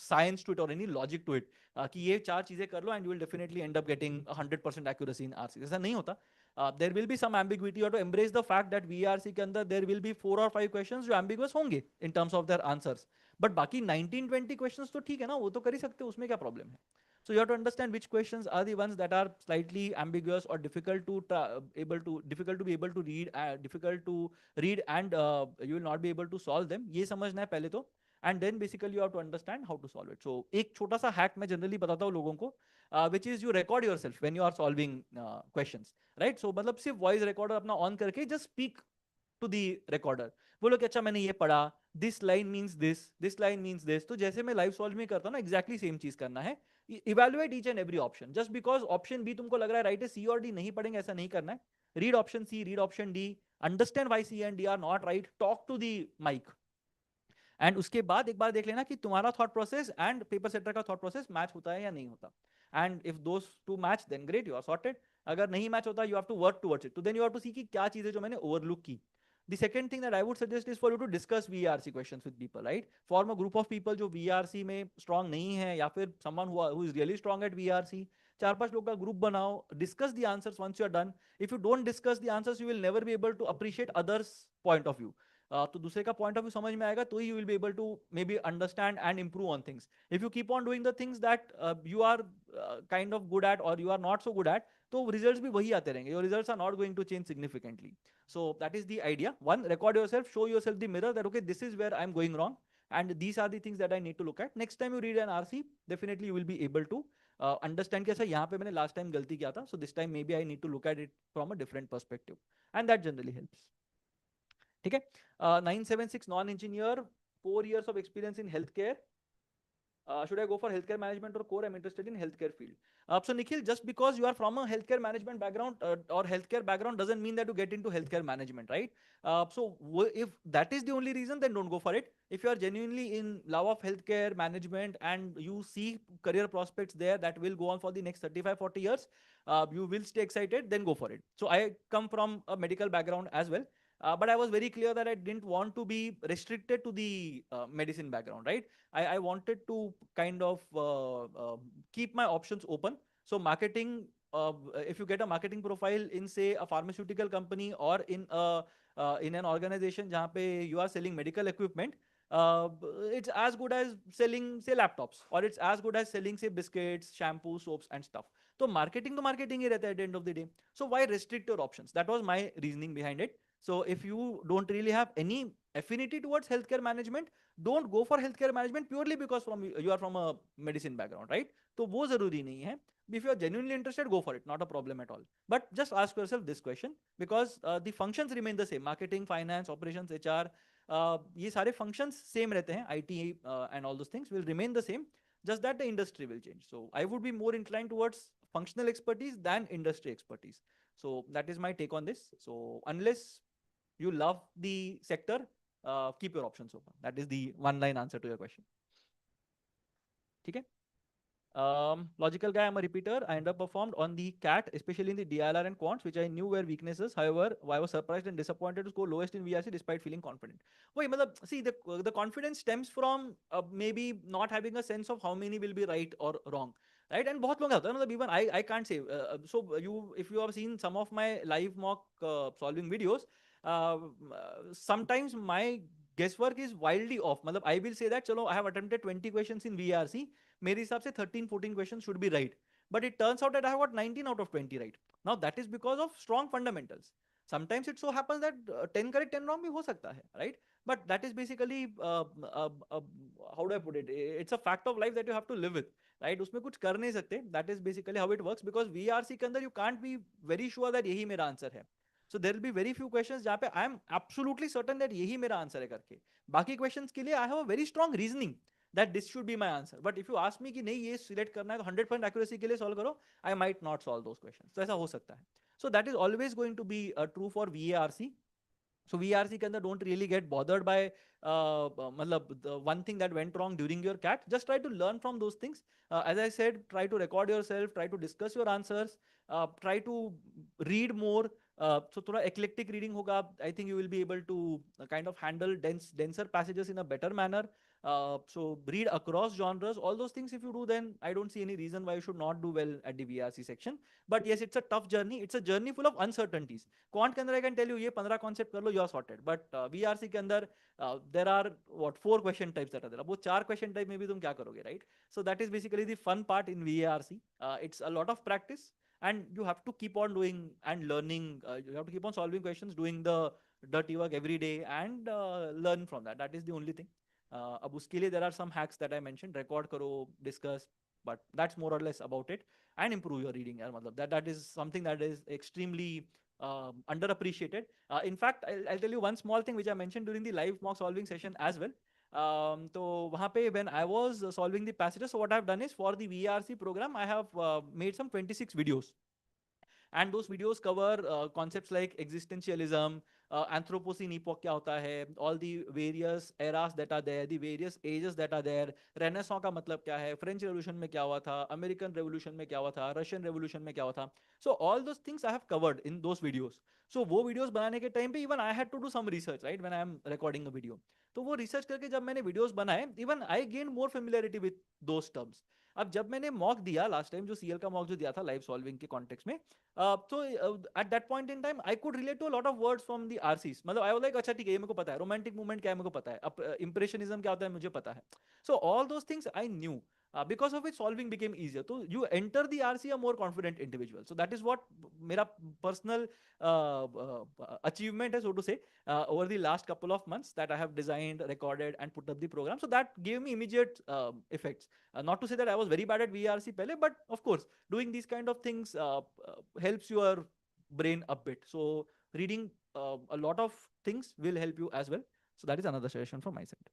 science to it or any logic to it. कि ये 4 चीजें कर लो and you will definitely end up getting 100% accuracy in RC. ऐसा नहीं होता. There will be some ambiguity. You have to embrace the fact that VRC के अंदर there will be 4 or 5 questions जो ambiguous होंगे in terms of their answers. But बाकी 19-20 questions तो ठीक है ना, वो तो कर ही सकते हो, उसमें क्या प्रॉब्लम है. So you have to understand which questions are the ones that are slightly ambiguous or difficult to be able to read, difficult to read, and you will not be able to solve them. ये समझना है पहले तो, and then basically you have to understand how to solve it. So एक छोटा सा hack मैं generally बताता हूँ लोगों को, which is you record yourself when you are solving questions, right? So मतलब सिर्फ voice recorder अपना on करके just speak to the recorder. बोलो कि अच्छा मैंने ये पढ़ा, this line means this, this line means this. तो जैसे मैं लाइव सॉल्व में करता हूं ना, एग्जैक्टली सेम चीज करना है. Evaluate each and every option. Just because option B तुमको लग रहा है राइट है, सी और डी नहीं पढ़ेंगे, ऐसा नहीं करना है. Read option C, read option D, understand why C and D are not right, talk to the mic, and उसके बाद एक बार देख लेना कि तुम्हारा thought process and paper setter का थॉट प्रोसेस मैच होता है या नहीं होता. And if those two match then great, you are sorted. अगर नहीं मैच होता, you have to work towards it. तो देन यू हैव टू सी कि क्या चीजें जो मैंने ओवरलुक की. The second thing that I would suggest is for you to discuss VRC questions with people, right? Form a group of people जो VRC में strong नहीं है, या फिर someone who is really strong at VRC. 4-5 लोग का group बनाओ, discuss the answers once you're done. If you don't discuss the answers, you will never be able to appreciate others' point of view. तो दूसरे का point of view समझ में आएगा तो ही you will be able to maybe understand and improve on things. If you keep on doing the things that you are kind of good at और you are not so good at, तो results भी वही आते रहेंगे. Your results are not going to change significantly. So that is the idea. One, record yourself, show yourself the mirror that okay, this is where I'm going wrong, and these are the things that I need to look at. Next time you read an RC, definitely you will be able to understand कि अच्छा यहाँ पे मैंने last time गलती किया था, so this time maybe I need to look at it from a different perspective, and that generally helps. ठीक है. 976 non-engineer, 4 years of experience in healthcare. should I go for healthcare management or core? I'm interested in healthcare field. So Nikhil, just because you are from a healthcare management background or healthcare background doesn't mean that you get into healthcare management, right? If that is the only reason, then don't go for it. If you are genuinely in love of healthcare management and you see career prospects there that will go on for the next 35, 40 years, you will stay excited, then go for it. So I come from a medical background as well. But I was very clear that I didn't want to be restricted to the medicine background, right? I wanted to kind of keep my options open. So marketing, if you get a marketing profile in say a pharmaceutical company or in an organization jahan pe you are selling medical equipment, uh, it's as good as selling say laptops, or it's as good as selling say biscuits, shampoo, soaps and stuff. So marketing hi rehta hai at the end of the day. So why restrict your options? That was my reasoning behind it. So if you don't really have any affinity towards healthcare management, don't go for healthcare management purely because you are from a medicine background, right? तो वो जरूरी नहीं है. If you are genuinely interested, go for it, not a problem at all. But just ask yourself this question, because the functions remain the same. Marketing, finance, operations, HR, ये सारे functions same रहते हैं. IT and all those things will remain the same, just that the industry will change. So I would be more inclined towards functional expertise than industry expertise. So that is my take on this. So unless you love the sector, keep your options open. That is the one line answer to your question. Okay. Logical guy, I'm a repeater. I underperformed on the CAT, especially in the DLR and quants, which I knew were weaknesses. However, I was surprised and disappointed to score lowest in VRC despite feeling confident. Wait, see, the confidence stems from maybe not having a sense of how many will be right or wrong. Right, and बहुत लोग होता है, मतलब even I can't say. So you, if you have seen some of my live mock solving videos, uh, sometimes my guesswork is wildly off. मतलब I will say that चलो I have attempted 20 questions in VRC, मेरे हिसाब से 13-14 questions should be right, but it turns out that I have got 19 out of 20 right. Now that is because of strong fundamentals. Sometimes it so happens that 10 correct 10 wrong भी हो सकता है, right? But that is basically how do I put it, it's a fact of life that you have to live with, right? उसमें कुछ कर नहीं सकते. That is basically how it works, because VRC के अंदर you can't be very sure that यही मेरा answer है. So there will be very few questions जहाँ पे I am absolutely certain that यही मेरा आंसर है करके. बाकी questions के लिए I have a very strong reasoning that this should be my answer. But if you ask me कि नहीं ये select करना है तो 100% accuracy के लिए solve करो, I might not solve those questions. तो ऐसा हो सकता है. So that is always going to be true for VARC. So VRC के अंदर don't really get bothered by मतलब the one thing that went wrong during your CAT. Just try to learn from those things. As I said, try to record yourself, try to discuss your answers, try to read more. So थोड़ा eclectic reading होगा. I think you will be able to kind of handle denser passages in a better manner. So read across genres, all those things. If you do, then I don't see any reason why you should not do well at the VRC section. But yes, it's a tough journey. It's a journey full of uncertainties. Quant के अंदर I can tell you ये 15 concept कर लो, you are sorted. But VRC के अंदर there are what 4 question types that are there. अब वो 4 question type में भी तुम क्या करोगे, right? So that is basically the fun part in VARC. It's a lot of practice, and you have to keep on doing and learning. You have to keep on solving questions, doing the dirty work every day, and learn from that. That is the only thing. अब उसके लिए there are some hacks that I mentioned. Record करो, discuss, but that's more or less about it. And improve your reading. यार मतलब that is something that is extremely underappreciated. In fact, I'll tell you one small thing which I mentioned during the live mock solving session as well. तो वहाँ पे when I was solving the passages, so what I've done is for the VRC program, I have made some 26 videos. And those videos cover concepts like existentialism, Anthropocene epoch क्या होता है, all the various eras that are there, the various ages that are there, Renaissance का मतलब क्या है, French Revolution में क्या हुआ था, American Revolution में क्या हुआ था, Russian Revolution में क्या हुआ था. So all those things I have covered in those videos. So वो videos बनाने के time पे even I had to do some research, right, when I am recording a video. तो वो research करके जब मैंने videos बनाए, even I gained more familiarity with those terms. अब जब मैंने मॉक दिया लास्ट टाइम, जो सीएल का मॉक जो दिया था लाइव सॉल्विंग के कॉन्टेक्स्ट में, तो at that point in time I could relate to lot of words from the RCs. मतलब आई वाज लाइक अच्छा ठीक है, ये मेरे को पता है, रोमांटिक मूवमेंट क्या है मेरे को पता है, अब इंप्रेशनिज्म क्या होता है मुझे पता है. सो all those things I knew, because of which solving became easier. So you enter the RC a more confident individual. So that is what mera personal achievement है, so to say, over the last couple of months, that I have designed, recorded and put up the program. So that gave me immediate effects. Not to say that I was very bad at VRC pehle, but of course doing these kind of things helps your brain a bit. So reading a lot of things will help you as well. So that is another suggestion from my side.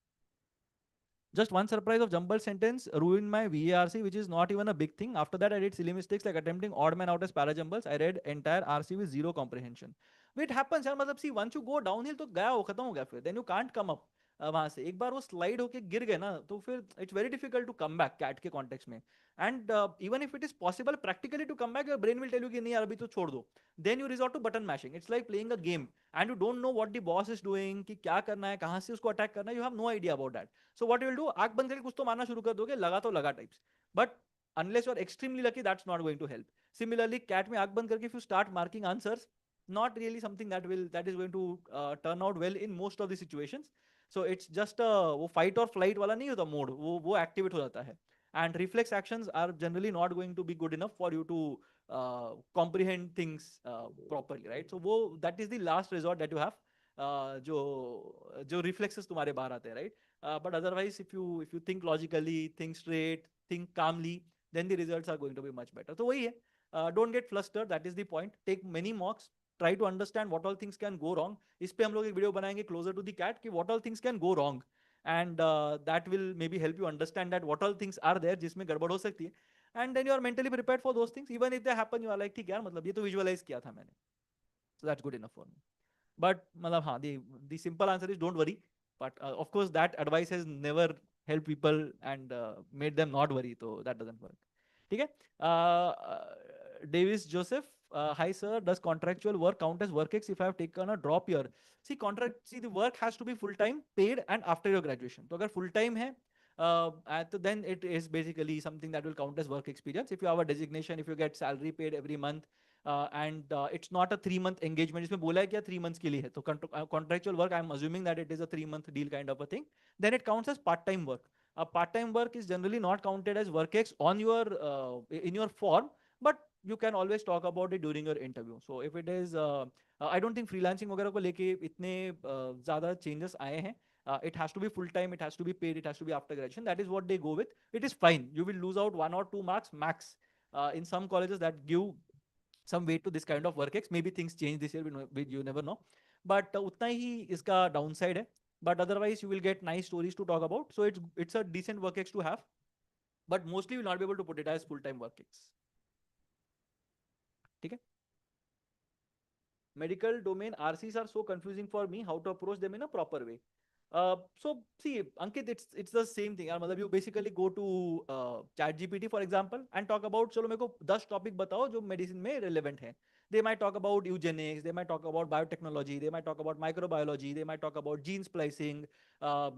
Just one surprise of jumbled sentence ruined my VARC, which is not even a big thing. After that, I did silly mistakes like attempting odd man out as parajumbles. I read entire RC with zero comprehension. It happens यार, मतलब see, once you go downhill तो गया वो खत्म हो गया फिर. Then you can't come up वहां से. एक बार वो slide होके गिर गए ना तो फिर it's very difficult to come back cat के context में. And even if it is possible practically to come back, your brain will tell you कि नहीं यार अभी तो छोड़ दो. Then you resort to button mashing. It's like playing a game and you don't know what the boss is doing, कि क्या करना है, कहाँ से उसको attack करना है. You have no idea about that. So what you will do, आंख बंद करके कुछ तो मारना शुरू कर दोगे, लगा तो लगा types. But unless you are extremely lucky, that's not going to help. Similarly, cat में आंख बंद करके if you start marking answers, not really something that is going to turn out well in most of the situations. So it's just वो fight or flight वाला नहीं होता mode, वो activate हो जाता है. And reflex actions are generally not going to be good enough for you to comprehend things properly, right? So that is the last resort that you have. जो reflexes तुम्हारे बाहर आते हैं, right? But otherwise, if you think logically, think straight, think calmly, then the results are going to be much better. So वही है, don't get flustered. That is the point. Take many mocks. Try to understand what all things can go wrong. इस पे हम लोग एक video बनाएंगे closer to the cat कि what all things can go wrong, and that will maybe help you understand that what all things are there जिसमें गड़बड़ हो सकती है. And then you are mentally prepared for those things. Even if they happen, you are like ठीक यार, मतलब ये तो visualize किया था मैंने. So that's good enough for me. But मतलब हाँ, the simple answer is don't worry. But of course, that advice has never helped people and made them not worry. So that doesn't work. ठीक है? Davis Joseph, hi sir, does contractual work count as work X if I have taken a drop year? See, the work has to be full time, paid, and after your graduation. So अगर full time है, then it is basically something that will count as work experience. If you have a designation, if you get salary paid every month, and it's not a 3 month engagement. इसमें बोला है क्या 3 months के लिए है, तो contractual work, I'm assuming that it is a 3 month deal kind of a thing. Then it counts as part-time work. Part-time work is generally not counted as work X on your in your form, but you can always talk about it during your interview. So if it is, I don't think freelancing वगैरह को लेके इतने ज़्यादा changes आए हैं. It has to be full time, it has to be paid, it has to be after graduation. That is what they go with. It is fine. You will lose out 1 or 2 marks max. In some colleges that give some weight to this kind of work X. Maybe things change this year, you never know. But उतना ही इसका downside है. But otherwise, you will get nice stories to talk about. So it's a decent work X to have. But mostly you will not be able to put it as full-time work X. ठीक है? Medical domain RCs are so confusing for me. How to approach them in a proper way? So see, Ankit, it's the same thing. यार, मतलब you basically go to ChatGPT for example and talk about, चलो मेरे को 10 topic बताओ जो medicine में relevant है. They might talk about eugenics, they might talk about biotechnology, they might talk about microbiology, they might talk about gene splicing,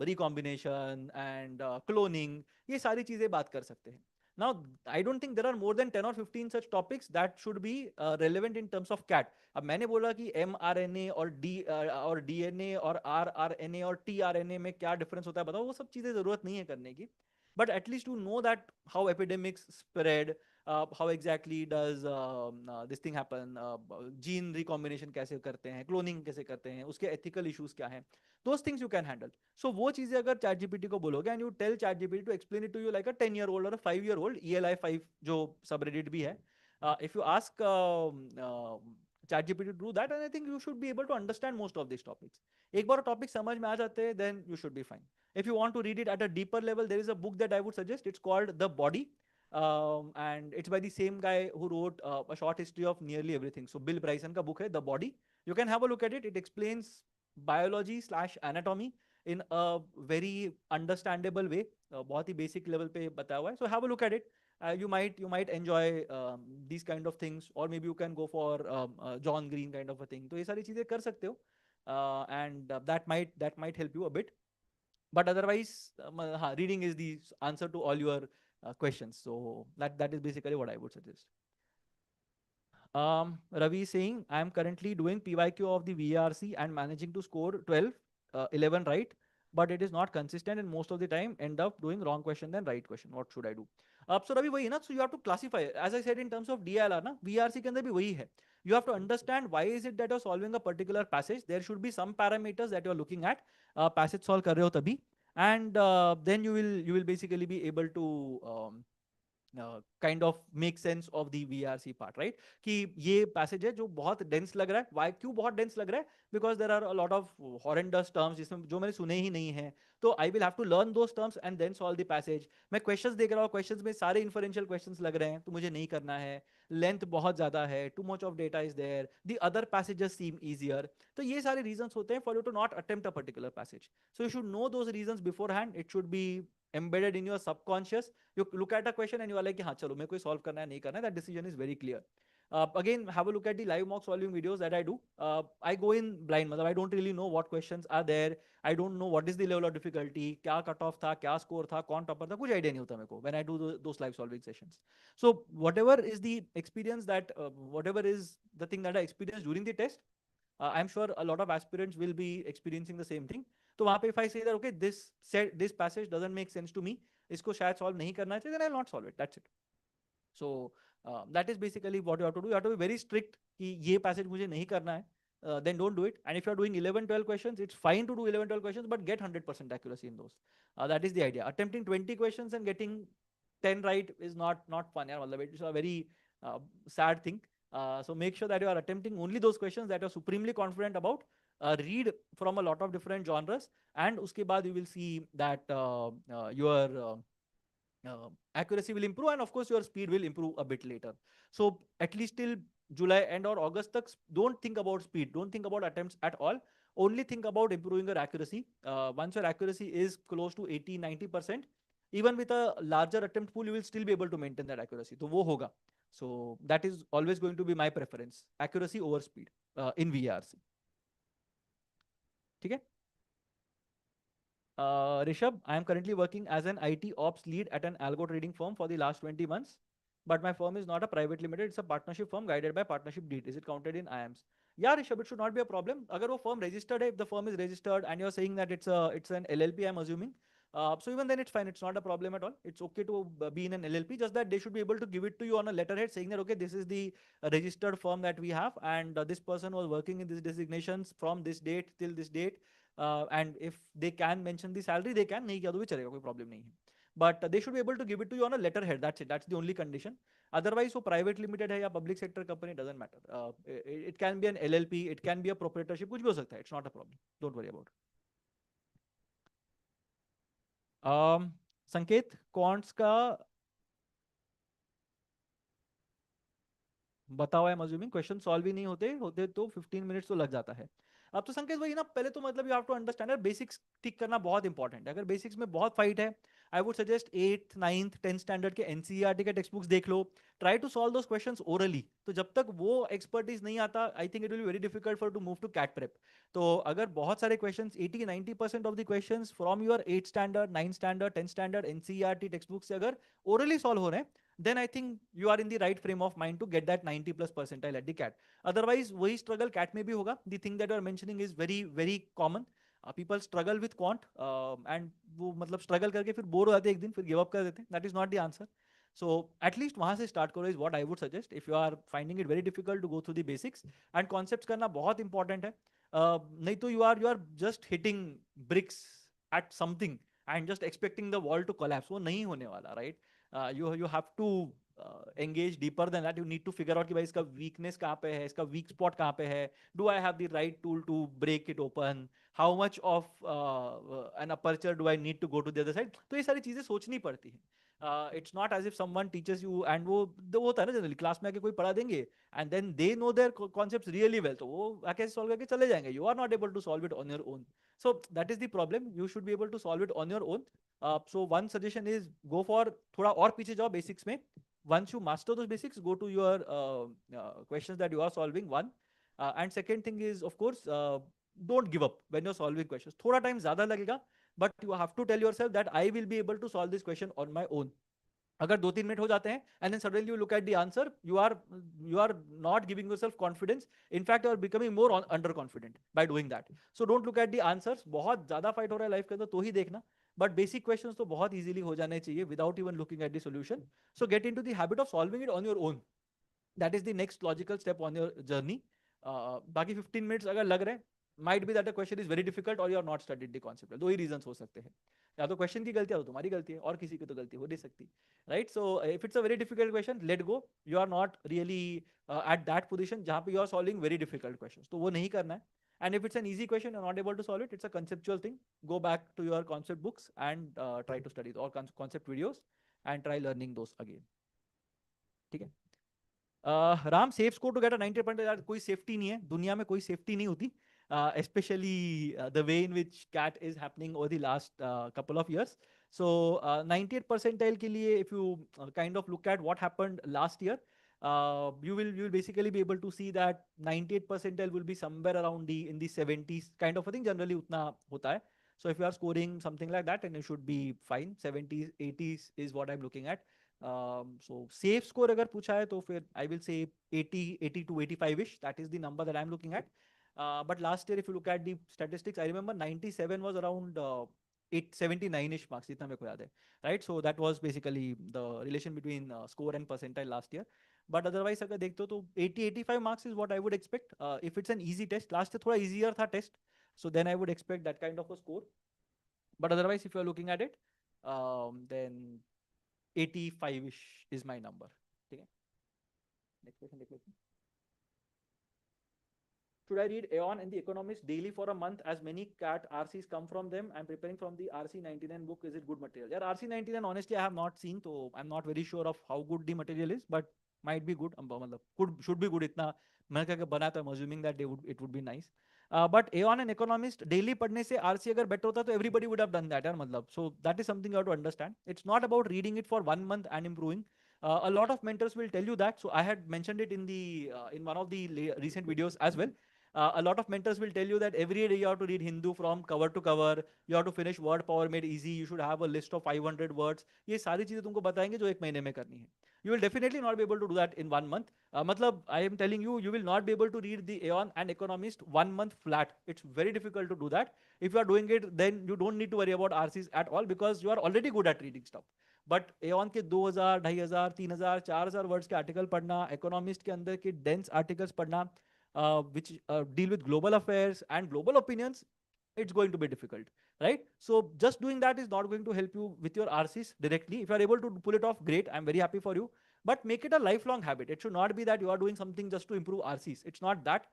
recombination and cloning. ये सारी चीजें बात कर सकते हैं. Now, I don't think there are more than 10 or 15 such topics that should be relevant in terms of CAT. अब मैंने बोला कि mRNA और DNA और rRNA और tRNA में क्या difference होता है बताओ, वो सब चीजें जरूरत नहीं है करने की. But at least to know that how epidemics spread, how exactly does this thing happen, gene recombination कैसे करते हैं, cloning कैसे करते हैं, उसके ethical issues क्या हैं, those things you can handle. So वो चीजें अगर ChatGPT को बोलोगे and you tell ChatGPT to explain it to you like a 10-year-old or a 5-year-old, ELI5 जो subreddit भी है, if you ask ChatGPT to do that, and I think you should be able to understand most of these topics. एक बार topic समझ में आ जाते हैं, then you should be fine. If you want to read it at a deeper level, there is a book that I would suggest. It's called The Body. And it's by the same guy who wrote a short history of nearly everything. So Bill Bryson का book है The Body. You can have a look at it. It explains biology/anatomy in a very understandable way. बहुत ही basic level पे बताया हुआ है. So have a look at it. You might enjoy these kind of things, or maybe you can go for John Green kind of a thing. तो ये सारी चीजें कर सकते हो, and that might help you a bit. But otherwise, reading is the answer to all your questions. So that is basically what I would suggest. Ravi is saying, I am currently doing PYQ of the VRC and managing to score 12, 11 right, but it is not consistent and most of the time end up doing wrong question than right question. What should I do? So Ravi, वही ना, so you have to classify. As I said, in terms of DLR ना, VRC के अंदर भी वही है. You have to understand why is it that you're solving a particular passage. There should be some parameters that you're looking at. Passage solve कर रहे हो तभी, and then you will basically be able to kind of make sense of the VRC part, right? कि ये passage है जो बहुत dense लग रहा है. वाई, क्यों बहुत डेंस लग रहा है? Because there are a lot of horrendous terms जिसमें जो मैंने सुने ही नहीं है. तो I will have to learn those terms and then solve the passage. मैं क्वेश्चंस देख रहा हूँ, क्वेश्चंस में सारे इन्फरेंशियल क्वेश्चंस लग रहे हैं, तो मुझे नहीं करना है. लेंथ बहुत ज्यादा है, too much of data is there, the other passages seem easier. तो ये सारे रीजंस होते हैं for you to not attempt a particular passage. So you should know those reasons beforehand. It should be embedded in your subconscious. You look at a question and you are like, हाँ चलो मेरे को solve करना है, नहीं करना है. That decision is very clear. Again, have a look at the live mock solving videos that I do. I go in blind, मतलब I don't really know what questions are there. I don't know what is the level of difficulty, क्या cut off था, क्या score था, कौन topper था, कुछ idea नहीं होता मेरे को when I do those live solving sessions. So whatever is the experience that, whatever is the thing that I experienced during the test, I'm sure a lot of aspirants will be experiencing the same thing. तो वहां पे if I say that okay, this passage doesn't make sense to me, इसको शायद solve नहीं करना चाहिए, then I'll not solve it. That's it. So that is basically what you have to do. You have to be very strict कि ये passage मुझे नहीं करना है. Then don't do it. And if you are doing 11 12 questions, it's fine to do 11 12 questions, but get 100% accuracy in those. That is the idea. Attempting 20 questions and getting 10 right is not fun. Yeah, it's a very sad thing. So make sure that you are attempting only those questions that you are supremely confident about. Read from a lot of different genres, and uske baad you will see that your accuracy will improve, and of course your speed will improve a bit later. So at least till July end or August tak, don't think about speed, don't think about attempts at all. Only think about improving your accuracy. Once your accuracy is close to 80-90%, even with a larger attempt pool, you will still be able to maintain that accuracy. So wo hoga. So that is always going to be my preference, accuracy over speed in VRC. ठीक है? Rishabh, I am currently working as an IT ops lead at an algo trading firm for the last 20 months. But my firm is not a private limited, it's a partnership firm guided by partnership deed. Is it counted in IAMS? Yeah, Rishabh, it should not be a problem. Agar wo firm registered hai, if the firm is registered and you're saying that it's an LLP, I'm assuming. So even then it's fine. It's not a problem at all. It's okay to be in an LLP, just that they should be able to give it to you on a letterhead saying that, okay, this is the registered firm that we have, and this person was working in these designations from this date till this date. And if they can mention the salary, they can. नहीं किया तो भी चलेगा, कोई problem नहीं है. But they should be able to give it to you on a letterhead. That's it. That's the only condition. Otherwise, वो private limited है या public sector company, doesn't matter. It can be an LLP, it can be a proprietorship, कुछ भी हो सकता है. It's not a problem. Don't worry about it. संकेत, quants का बताओ. I am assuming question solve ही नहीं होते होते तो 15 मिनट्स तो लग जाता है. अब तो संकेत वही ना, पहले तो मतलब you have to understand basics ठीक करना बहुत इंपॉर्टेंट है. अगर बेसिक्स में बहुत फाइट है, I would suggest 8th 9th 10th standard के एनसीईआरटी के टेक्स्ट बुक्स देख लो. Try to solve those questions orally. तो जब तक वो एक्सपर्टीज नहीं आता, I think it will be very difficult for to move to CAT prep. तो अगर बहुत सारे questions 80-90% of the questions from your 8th standard 9th standard 10th standard NCERT text book से अगर ओरली सॉल्व हो रहे हैं, then I think you are in the right frame of mind to get that 90 plus percentile at the CAT. Otherwise, वही struggle CAT में भी होगा. The thing that you are mentioning is very very common. People struggle with quant and वो मतलब struggle करके फिर bore हो जाते हैं एक दिन, फिर give up कर देते हैं. That is not the answer. So at least वहाँ से start करो is what I would suggest. If you are finding it very difficult to go through the basics, and concepts करना बहुत important है. नहीं तो you are just hitting bricks at something and just expecting the wall to collapse. वो नहीं होने वाला, right? You have to engage deeper than that. You need to figure out कि भाई इसका weakness कहाँ पे है, इसका weak spot कहाँ पे है. Do I have the right tool to break it open? How much of an aperture do I need to go to the other side? तो ये सारी चीजें सोचनी पड़ती हैं. It's not as if someone teaches you and वो होता है ना जनरली क्लास में आके कोई पढ़ा देंगे and then they know their concepts really well, तो वो आके solve करके चले जाएंगे. You are not able to solve it on your own. So that is the problem. You should be able to solve it on your own. So one suggestion is go for थोड़ा और पीछे जाओ basics में. Once you master those basics, go to your questions that you are solving. One, and second thing is of course don't give up when you're solving questions. थोड़ा time ज़्यादा लगेगा, but you have to tell yourself that I will be able to solve this question on my own. अगर 2-3 minute हो जाते हैं and then suddenly you look at the answer, you are not giving yourself confidence. In fact, you are becoming more underconfident by doing that. So don't look at the answers. बहुत ज़्यादा fight हो रहा है life के अंदर तो ही देखना. But basic questions तो बहुत easily हो जाने चाहिए without even looking at the solution. So get into the habit of solving it on your own. That is the next logical step on your journey. बाकी 15 minutes अगर लग रहे हैं, might be that the question is very difficult or you are not studied the concept. दो ही reasons हो सकते हैं. या तो क्वेश्चन की गलती है तो तुम्हारी गलती है, और किसी की तो गलती हो नहीं सकती, right? So if it's a very difficult question, let go, you are not really at that position जहाँ पे you are solving very difficult question, तो वो नहीं करना है. And if it's an easy question, you're not able to solve it, it's a conceptual thing. Go back to your concept books and try to study all concept videos and try learning those again. ठीक है. Ram, safe score to get a 90%, यार कोई safety नहीं है दुनिया में, कोई safety नहीं होती, especially the way in which CAT is happening over the last couple of years. So 98th percentile के लिए, if you kind of look at what happened last year, you will basically be able to see that 98th percentile will be somewhere around in the 70s kind of a thing. Generally उतना होता है. So if you are scoring something like that, then you should be fine. 70s, 80s is what I'm looking at. So safe score अगर पूछा है तो फिर I will say 80 to 85ish. That is the number that I'm looking at. But last year, if you look at the statistics, I remember 97 was around 79ish marks. इतना मेरे को याद है, right? So that was basically the relation between score and percentile last year. But otherwise अगर देखते हो तो 80-85 marks is what I would expect. If it's an easy test, last year थोड़ा easier था test, so then I would expect that kind of a score. But otherwise, if you are looking at it, then 85ish is my number. ठीक है. Next question, next question. Should I read Aeon and The Economist daily for a month, as many CAT RCs come from them? I'm preparing from the RC99 book. Is it good material? Yeah, RC99 honestly I have not seen, so I'm not very sure of how good the material is, but might be good. मतलब could should be good. इतना मैंने क्या बनाया तो I'm assuming that it would be nice. But Aeon and Economist daily पढ़ने से RC अगर better होता तो everybody would have done that यार मतलब. So that is something you have to understand. It's not about reading it for 1 month and improving. A lot of mentors will tell you that. So I had mentioned it in the in one of the recent videos as well. A lot of mentors will tell you that every day you have to read Hindu from cover to cover. You have to finish word power made easy. You should have a list of 500 words. ये सारी चीजें तुमको बताएंगे जो एक महीने में करनी है. You will definitely not be able to do that in 1 month. मतलब I am telling you, you will not be able to read the Aeon and Economist 1 month flat. It's very difficult to do that. If you are doing it, then you don't need to worry about RCs at all because you are already good at reading stuff. But Aon के 2000, 2500, 3000, 4000 words के article पढ़ना, economist के अंदर के dense articles पढ़ना, which deal with global affairs and global opinions, it's going to be difficult, right? So just doing that is not going to help you with your RCs directly. If you are able to pull it off, great. I'm very happy for you. But make it a lifelong habit. It should not be that you are doing something just to improve RCs. It's not that.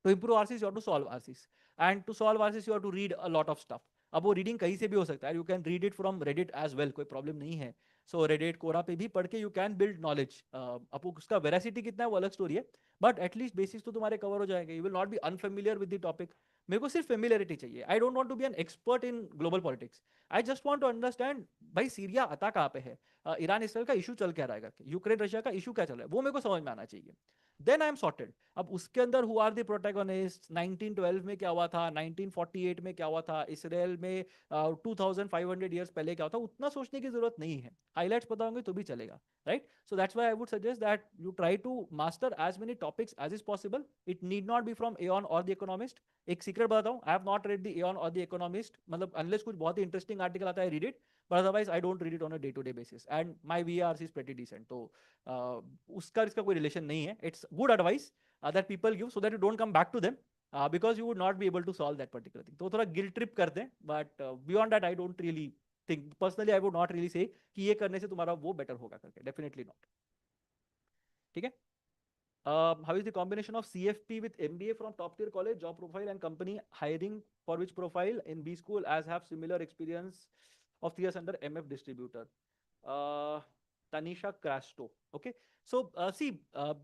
To improve RCs, you have to solve RCs. And to solve RCs, you have to read a lot of stuff. अब वो reading कहीं से भी हो सकता है. You can read it from Reddit as well, कोई problem नहीं है. सो रेडिट कोरा पे भी पढ़ के यू कैन बिल्ड नॉलेज. अब उसका वेरासिटी कितना है वो अलग स्टोरी है, बट एटलीस्ट बेसिक्स तो तुम्हारे कवर हो जाएंगे. You will not be unfamiliar with the topic. मेरे को सिर्फ फेमिलियरिटी चाहिए. I don't want to be an expert in global politics. I just want to understand भाई सीरिया आता कहाँ पे है, ईरान इसराइल का इशू चल क्या रहा है करके, यूक्रेन रशिया का इशू क्या चल रहा है, वो मेरे को समझ में आना चाहिए. Then I am sorted. अब उसके अंदर हु आर द प्रोटैगोनिस्ट, 1912 में क्या हुआ था, 1948 में क्या हुआ था, इसराइल में 2500 ईयर्स पहले क्या हुआ था, उतना सोचने की जरूरत नहीं है. हाईलाइट्स पता होंगे तो भी चलेगा, right? So that's why I would suggest that you try to master as many topics as is possible. It need not be from Aeon और द इकोनॉमिस्ट. एक सीक्रेट बताता हूँ, I have not read the Aeon और the Economist, मतलब unless कुछ बहुत ही interesting article आता है, read it. But otherwise, I don't read it on a day-to-day basis. And my VRC is pretty decent. तो उसका इसका कोई relation नहीं है. It's good advice that people give so that you don't come back to them because you would not be able to solve that particular thing. तो थोड़ा guilt trip करते हैं, but beyond that I don't really think. Personally, I would not really say कि ये करने से तुम्हारा वो better होगा करके. Definitely not. ठीक है? How is the combination of CFP with MBA from top tier college, job profile and company hiring for which profile in B school as have similar experience of 3 years under MF distributor? Tanisha Crasto. Okay. So see,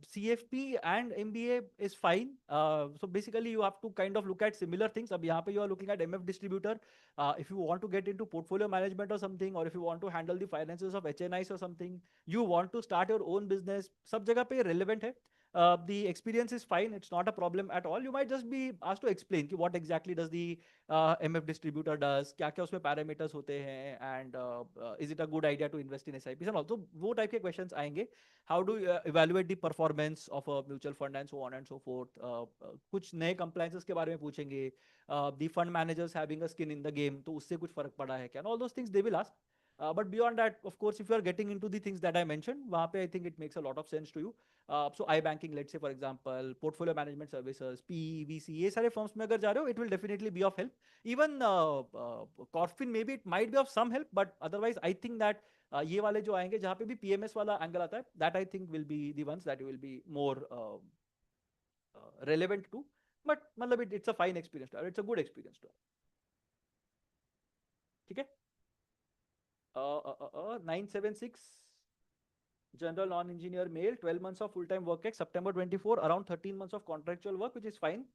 CFP and MBA is fine. So basically you have to kind of look at similar things. अब यहाँ पे you are looking at MF distributor. If you want to get into portfolio management or something, or if you want to handle the finances of HNIs or something, you want to start your own business, सब जगह पे relevant है. The experience is fine. It's not a problem at all. You might just be asked to explain what exactly does the MF distributor does, क्या क्या उसमें parameters होते हैं, and is it a good idea to invest in SIPs and all. तो वो type के questions आएंगे. How do you evaluate the performance of a mutual fund and so on and so forth. कुछ नए compliances के बारे में पूछेंगे. The fund managers having a skin in the game, तो उससे कुछ फर्क पड़ा है क्या? And all those things they will ask. But beyond that, of course, if you are getting into the things that I mentioned, वहाँ पे I think it makes a lot of sense to you. So iBanking, let's say for example, portfolio management services, PE, VC, ये सारे firms में अगर जा रहे हो, it will definitely be of help. Even Corfin, maybe it might be of some help, but otherwise I think that ये वाले जो आएंगे जहाँ पे भी PMS वाला एंगल आता है, that I think will be the ones that you will be more relevant to. But मतलब it's a fine experience to have. It's a good experience to have. ठीक है? 976 general non-engineer male, 12 months of full-time work ex, September 24, around 13 months of contractual work, which is fine.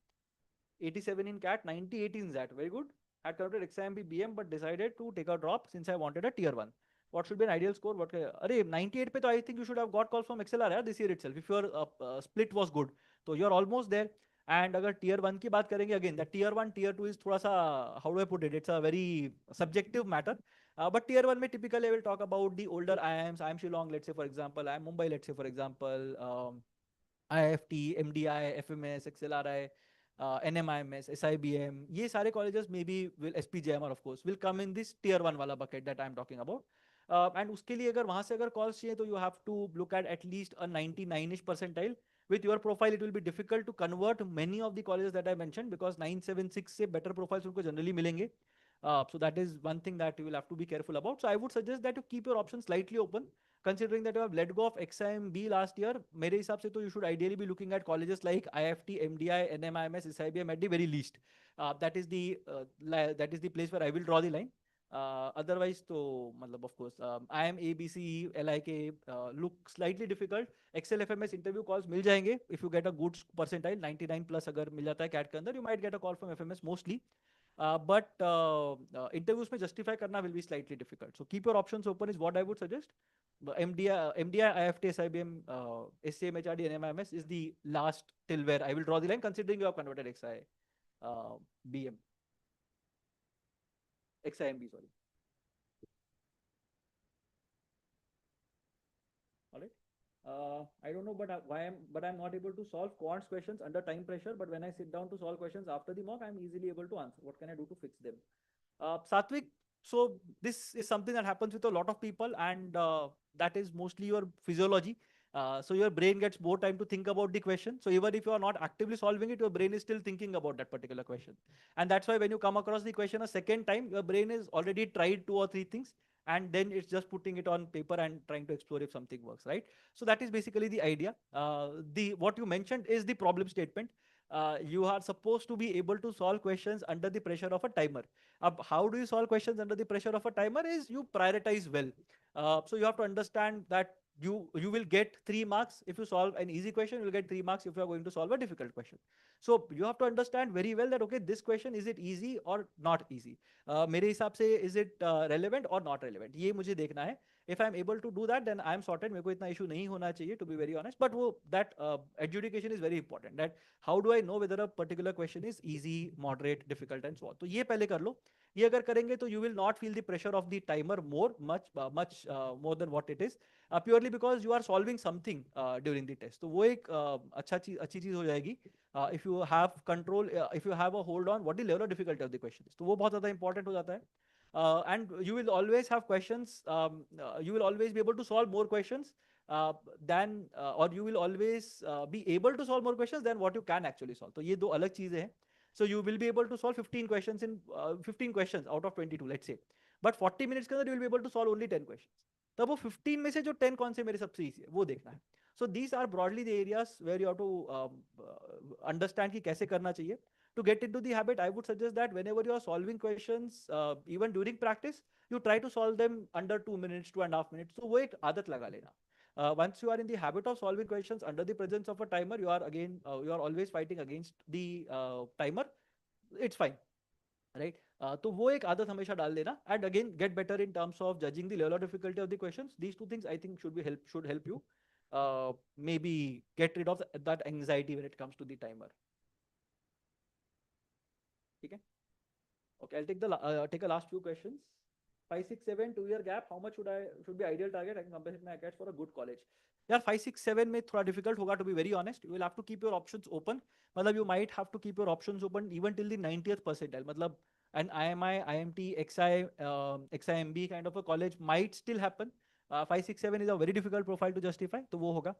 87 in CAT, 98 in ZAT, very good. Had converted exam BM but decided to take a drop since I wanted a tier 1. What should be an ideal score? What? Arey, 98 pe to I think you should have got calls from XLR this year itself. If your split was good, so you're almost there. And अगर tier 1 की बात करेंगे, again that tier 1 tier 2 is थोड़ा सा, how do I put it, it's a very subjective matter. But tier 1 में typically I will talk about the older IIMs, IIM Shillong, let's say for example, IIM Mumbai, let's say for example, IIFT, MDI, FMS, XLRI, NMIMS, SIBM, ये सारे colleges maybe will SPJMR of course will come in this tier 1 वाला bucket that I am talking about. And उसके लिए अगर वहाँ से अगर calls चाहिए तो you have to look at least a 99ish percentile. With your profile, it will be difficult to convert many of the colleges that I mentioned because 976 से better profiles उनको generally मिलेंगे. So that is one thing that you will have to be careful about. So I would suggest that you keep your options slightly open, considering that you have let go of XIMB last year. मेरे हिसाब से तो you should ideally be looking at colleges like IIFT, MDI, NMIMS, SIBM at the very least. That is the place where I will draw the line. Otherwise, तो मतलब of course, IIM, ABC, LIK look slightly difficult. Excel FMS interview calls मिल जाएंगे if you get a good percentile, 99 plus अगर मिल जाता है CAT के अंदर, you might get a call from FMS mostly. But interviews में justify करना will be slightly difficult. So keep your options open is what I would suggest. MDI, IIFT, SIBM, SCM, HRD, NMIMS is the last till where I will draw the line, considering you have converted BM. XIMB, sorry. All right. I don't know, but I'm not able to solve quants questions under time pressure. But when I sit down to solve questions after the mock, I'm easily able to answer. What can I do to fix them? Satvik, so this is something that happens with a lot of people, and that is mostly your physiology. So your brain gets more time to think about the question. So even if you are not actively solving it, your brain is still thinking about that particular question. And that's why when you come across the question a second time, your brain is already tried 2 or 3 things, and then it's just putting it on paper and trying to explore if something works, right? So that is basically the idea. The what you mentioned is the problem statement. You are supposed to be able to solve questions under the pressure of a timer. How do you solve questions under the pressure of a timer is you prioritize well. So you have to understand that you will get 3 marks if you solve an easy question. You will get 3 marks if you are going to solve a difficult question. So you have to understand very well that okay, this question, is it easy or not easy? मेरे हिसाब से is it relevant or not relevant? ये मुझे देखना है. If I'm able to do that, then I'm sorted. मेरे को इतना issue नहीं होना चाहिए, to be very honest. But that adjudication is very important. That how do I know whether a particular question is easy, moderate, difficult, and so on. तो ये पहले कर लो. ये अगर करेंगे तो you will not feel the pressure of the timer much more than what it is, purely because you are solving something during the test. तो वो एक अच्छी चीज हो जाएगी. If you have control, if you have a hold on what the level of difficulty of the question is, तो वो बहुत ज़्यादा important हो जाता है. And you will always have questions. You will always be able to solve more questions or you will always be able to solve more questions than what you can actually solve. तो ये दो अलग चीजें हैं. So you will be able to solve 15 questions in 15 questions out of 22, let's say. But 40 minutes के अंदर you will be able to solve only 10 questions. तब वो 15 में से जो 10 कौन से मेरे सबसे easy है वो देखना है. So these are broadly the areas where you have to understand कि कैसे करना चाहिए. To get into the habit, I would suggest that whenever you are solving questions, even during practice, you try to solve them under 2 minutes, 2.5 minutes. So वो एक आदत लगा लेना. Once you are in the habit of solving questions under the presence of a timer, you are always fighting against the timer. It's fine, right? तो वो एक आदत हमेशा डाल देना. And again, get better in terms of judging the level of difficulty of the questions. These 2 things I think should help you maybe get rid of that anxiety when it comes to the timer. Okay. Okay, I'll take a last few questions. 5, 6, 7 2-year gap. How much should be ideal target? I can compensate my ACATS for a good college. Yeah, 5, 6, 7 में थोड़ा difficult होगा, to be very honest. You will have to keep your options open. मतलब you might have to keep your options open even till the 90th percentile. मतलब an IMI, IMT, XI, XIMB kind of a college might still happen. 5, 6, 7 is a very difficult profile to justify, तो वो होगा.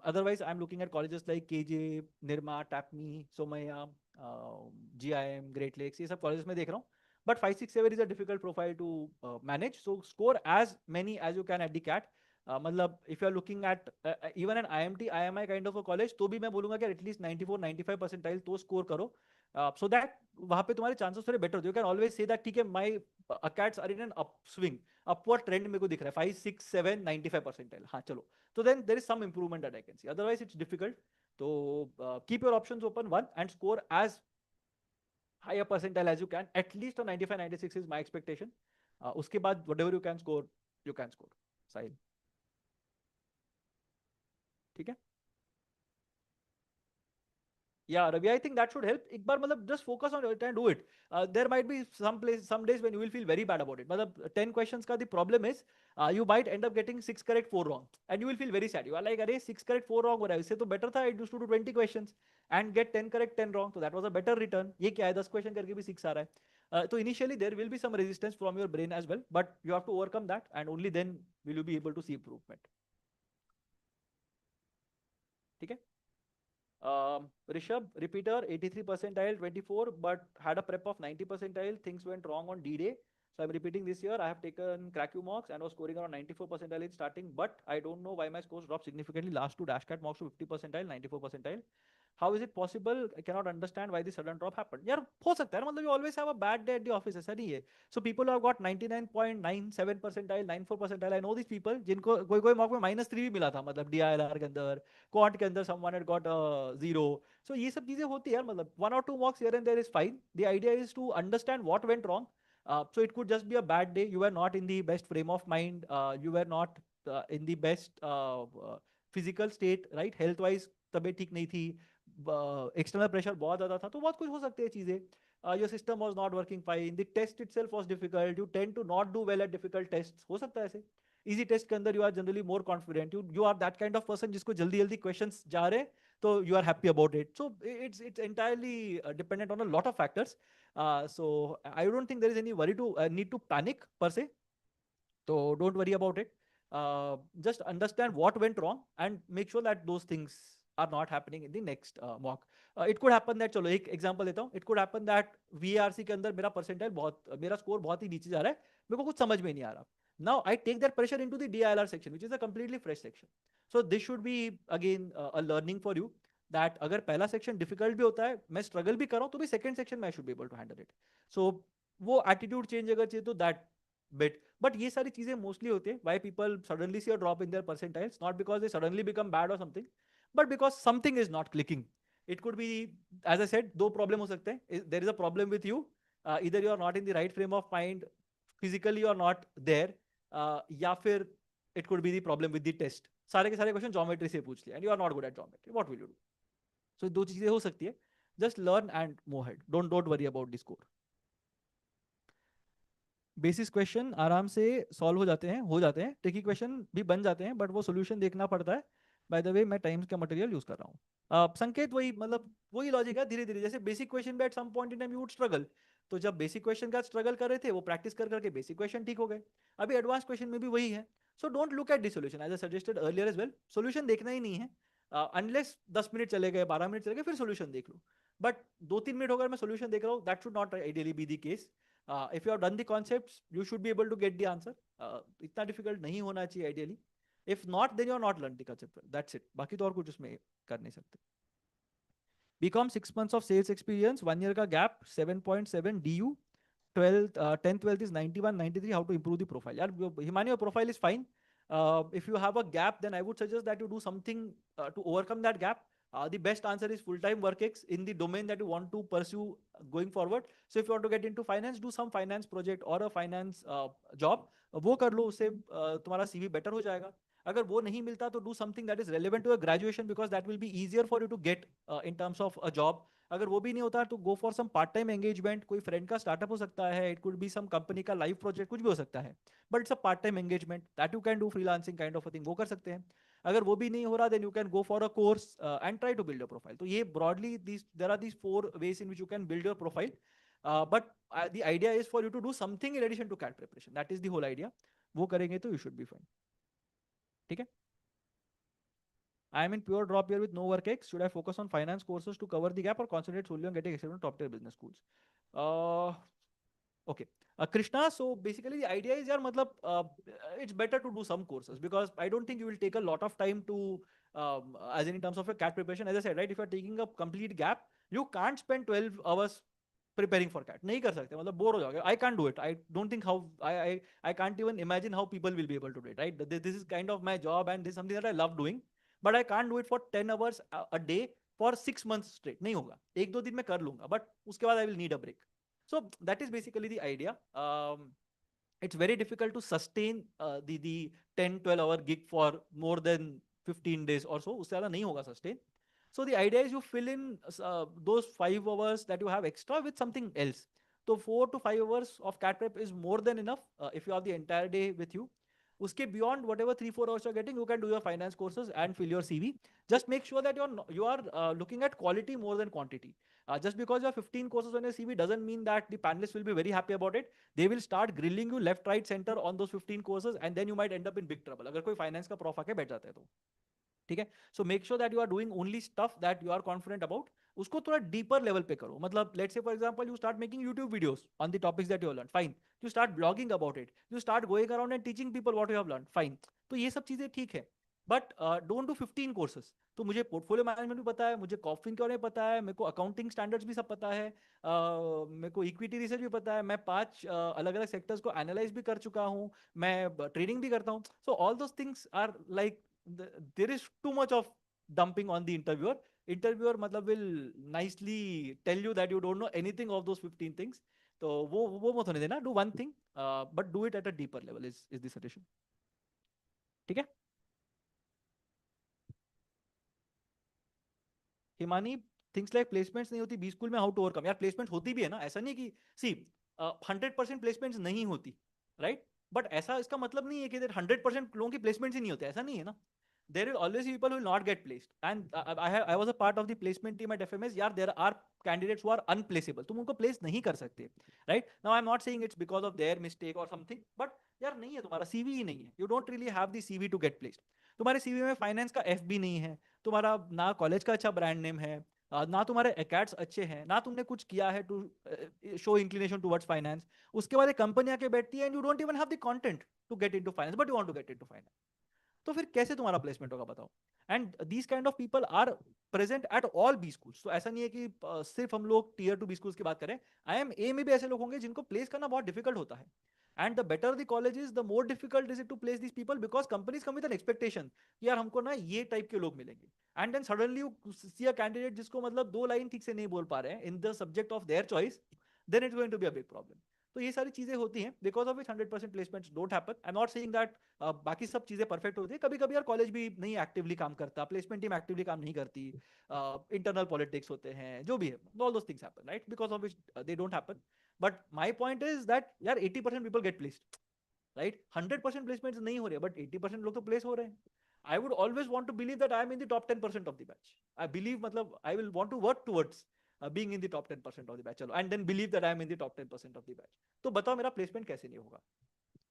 Otherwise, I'm looking at colleges like KJ, Nirma, TAPME, Somaya, GIM, Great Lakes. ये सब colleges में देख रहा हूँ. But 5, 6, 7 is a difficult profile to manage. So score as many as you can at the CAT. मतलब if you are looking at even an IMT, IMI kind of a college, तो भी मैं बोलूँगा कि at least 94, 95 percentile तो score करो. So that वहाँ पे तुम्हारे chances थोड़े better होते हैं. You can always say that ठीक है, my CATs are in an upswing, upward trend मेरे को दिख रहा है. 5, 6, 7, 95 percentile. हाँ चलो. So then there is some improvement that I can see. Otherwise, it's difficult. So keep your options open, one, and score as high a percentile as you can. At least a 95, 96 is my expectation. उसके बाद whatever you can score, you can score. Sahil. ठीक है? Yeah, Ravi, I think that should help. एक बार मतलब just focus on it and do it. There might be some days when you will feel very bad about it. मतलब 10 questions का the problem is you might end up getting 6 correct, 4 wrong, and you will feel very sad. You are like, अरे 6 correct, 4 wrong हो रहा है. इससे तो better था I used to do 20 questions and get 10 correct, 10 wrong. So that was a better return. ये क्या है 10 question करके भी 6 आ रहा है. So initially there will be some resistance from your brain as well, but you have to overcome that, and only then will you be able to see improvement. ठीक है? Rishabh, repeater, 83 percentile, 24, but had a prep of 90 percentile. Things went wrong on D-Day. So I'm repeating this year. I have taken CrackU mocks and was scoring around 94 percentile in starting, but I don't know why my scores dropped significantly. Last two Dashcat mocks to 50 percentile, 94 percentile. How is it possible? I cannot understand why the sudden drop happened. यार हो सकता है ना, मतलब you always have a bad day at the office, ऐसा नहीं है. So people who have got 99.97 percentile, 94 percentile, I know these people जिनको कोई कोई मॉक में -3 भी मिला था, मतलब DILR के अंदर, क्वांट के अंदर someone had got 0. So ये सब चीजें होती है यार, मतलब 1 or 2 mocks here and there is fine. The idea is to understand what went wrong. So it could just be a bad day. You were not in the best frame of mind. You were not in the best physical state, right? Health wise तबीयत ठीक नहीं थी. External pressure बहुत ज़्यादा था, तो बहुत कुछ हो सकते हैं चीज़ें. Your system was not working fine. The test itself was difficult. You tend to not do well at difficult tests. हो सकता है ऐसे. Easy test के अंदर you are generally more confident. You are that kind of person जिसको जल्दी जल्दी questions जा रहे, तो you are happy about it. So it's entirely dependent on a lot of factors. So I don't think there is any worry to need to panic per se. So don't worry about it. Just understand what went wrong and make sure that those things are not happening in the next mock. It could happen that, चलो एक example देता हूँ. It could happen that VRC के अंदर मेरा percentile मेरा score बहुत ही नीचे जा रहा है, मेरे को कुछ समझ में नहीं आ रहा. Now I take that pressure into the DILR section, which is a completely fresh section. So this should be again a learning for you, that अगर पहला section difficult भी होता है, मैं struggle भी कर रहा हूँ, तो भी second section में I should be able to handle it. So वो attitude change अगर चाहिए तो that bit. But ये सारी चीजें mostly होती है. Why people suddenly see a drop in their percentiles? Not because they suddenly become bad or something, but because something is not clicking. It could be, as I said, दो problem हो सकते हैं. There is a problem with you. Either you are not in the right frame of mind, physically you are not there, या फिर it could be the problem with the test. सारे के सारे question geometry से पूछ लिया and you are not good at geometry. What will you do? So दो चीजें हो सकती है. Just learn and move ahead. Don't worry about the score. Basis question आराम से सॉल्व हो जाते हैं. ट्रिकी क्वेश्चन भी बन जाते हैं, बट वो सोल्यूशन देखना पड़ता है. बाय द वे मैं टाइम्स का मटेरियल यूज कर रहा हूँ. संकेत वही, मतलब वही लॉजिक है. धीरे धीरे जैसे बेसिक क्वेश्चन भी at some point in time you would struggle, तो जब बेसिक क्वेश्चन का स्ट्रगल कर रहे थे, वो प्रैक्टिस कर करके बेसिक क्वेश्चन ठीक हो गए. अभी एडवांस क्वेश्चन में भी वही है. So don't look at the solution as I suggested earlier as well. Solution देखना ही नहीं है, अनलेस 10 मिनट चले गए, 12 मिनट चले गए, फिर सोल्यूशन देख लो. बट 2-3 मिनट होकर मैं सोल्यूशन देख रहा हूँ, that should not ideally be the case. If you have done the concepts, you should be able to get the answer. इतना difficult नहीं होना चाहिए ideally. If not, then you are not learned the concept. That's it. बाकी तो और कुछ उसमें कर नहीं सकते. BCom 6 months of sales experience, 1 year का gap, 7.7 DU, 12th, 10th, 12th is 91, 93. How to improve the profile? यार, Himani, your profile is fine. If you have a gap, then I would suggest that you do something to overcome that gap. The best answer is full-time work in the domain that you want to pursue going forward. So if you want to get into finance, do some finance project or a finance job. वो कर लो, उससे तुम्हारा CV better हो जाएगा. अगर वो नहीं मिलता तो do something that is relevant to your graduation, because that will be easier for you to get in terms of a job. अगर वो भी नहीं होता तो go for some part time engagement. कोई friend का startup हो सकता है, it could be some company का live project, कुछ भी हो सकता है, but it's a part time engagement that you can do, freelancing kind of a thing, वो कर सकते हैं. अगर वो भी नहीं हो रहा, then you can go for a course and try to build your profile. तो ये broadly there are these 4 ways in which you can build your profile. But the idea is for you to do something in addition to CAT preparation. That is the whole idea. वो करेंगे तो you should be fine. ठीक है? I am in pure drop year with no work ex. Should I focus on finance courses to cover the gap or concentrate solely on getting accepted in top tier business schools? Uh, okay. Krishna, so basically the idea is, it's better to do some courses because I don't think you will take a lot of time to, as in terms of a CAT preparation. As I said, right, if you're taking a complete gap, you can't spend 12 hours preparing for CAT. नहीं कर सकते, मतलब bore हो जाओगे. I can't do it. I don't think how, I can't even imagine how people will be able to do it, right? This is kind of my job and this is something that I love doing. But I can't do it for 10 hours a day for 6 months straight. नहीं होगा. एक दो दिन मैं कर लूंगा, but उसके बाद I will need a break. So that is basically the idea. It's very difficult to sustain the 10-12 hour gig for more than 15 days or so. उससे ज़्यादा नहीं होगा sustain. So the idea is you fill in those 5 hours that you have extra with something else. So 4 to 5 hours of CAT prep is more than enough if you have the entire day with you. Uske beyond whatever 3-4 hours you're getting, you can do your finance courses and fill your CV. Just make sure that you are looking at quality more than quantity. Just because you have 15 courses on your CV doesn't mean that the panelists will be very happy about it. They will start grilling you left, right, center on those 15 courses, and then you might end up in big trouble. अगर कोई finance का prof आके बैठ जाता है तो. ठीक है. So make sure that you are doing only stuff that you are confident about. उसको थोड़ा डीपर लेवल पे करो. मतलब let's say for example you start making YouTube videos on the topics that you have learn, fine. You start blogging about it, you start going around and teaching people what you have learn, fine. तो ये सब चीजें ठीक है, but don't do 15 courses. तो मुझे portfolio management भी पता है, मुझे कॉफिंग के बारे में पता है, मेरे को अकाउंटिंग स्टैंडर्ड्स भी सब पता है, मेरे को इक्विटी रिसर्च भी पता है, मैं 5 अलग अलग सेक्टर्स को एनालाइज भी कर चुका हूँ, मैं ट्रेडिंग भी करता हूँ. So all those things are like there is too much of dumping on the interviewer. Interviewer मतलब will nicely tell you that you don't know anything of those 15 things. तो वो मत होने देना. Do one thing, but do it at a deeper level is the suggestion. ठीक है. Himani, things like placements नहीं होती बी स्कूल में, हाउ टू ओवरकम. यार प्लेसमेंट होती भी है ना, ऐसा नहीं कि सी 100% प्लेसमेंट्स नहीं होती, राइट? बट ऐसा इसका मतलब नहीं है कि 100% लोगों की प्लेसमेंट्स ही नहीं होते, ऐसा नहीं है ना. There will always be people who will not get placed. And I was a part of the placement team at FMS. यार there are candidates who are unplaceable. तुम उनको place नहीं कर सकते, right? Now I'm not saying it's because of their mistake or something, but यार नहीं है, तुम्हारा CV ही नहीं है. You don't really have the CV to get placed. तुम्हारे CV में फाइनेंस का F भी नहीं है, तुम्हारा ना कॉलेज का अच्छा ब्रांड नेम है, ना तुम्हारे एकेट्स अच्छे हैं, ना तुमने कुछ किया है to show inclination towards finance. उसके बाद एक कंपनी आके बैठती है and you don't even have the content to get into finance, but you want to get into finance. तो फिर कैसे तुम्हारा प्लेसमेंट होगा बताओ. And these kind of people are present at all B schools. तो ऐसा नहीं है कि सिर्फ हम लोग टीयर 2 बी स्कूल्स की बात करें. IIM में भी ऐसे लोग होंगे जिनको प्लेस करना बहुत डिफिकल्ट होता है. And the better the college is, the more difficult is it to place these people, because companies come with an expectation कि यार हमको ना ये टाइप के लोग मिलेंगे. And then suddenly you see a candidate जिसको मतलब 2 लाइन ठीक से नहीं बोल पा रहे हैं in the subject of their choice, then it's going to be a big problem. तो ये सारी चीजें होती हैं because of which 100% placements don't happen. I am not saying that बाकी सब चीजें परफेक्ट होती है. कभी कभी यार कॉलेज भी नहीं एक्टिवली काम करता, प्लेसमेंट टीम एक्टिवली काम नहीं करती, इंटरनल पॉलिटिक्स होते हैं, जो भी है, all those things happen, right? Because of which they don't happen. But my point is that यार 80% people get placed, right? 100% placements नहीं हो रही है, बट 80% लोग तो प्लेस हो रहे हैं. I would always want to believe that I am in the top 10% of the batch. I believe, मतलब I will want to work towards being in the top 10% of the batch. चलो, and then believe that I am in the top 10% of the batch. तो बताओ मेरा placement कैसे नहीं होगा?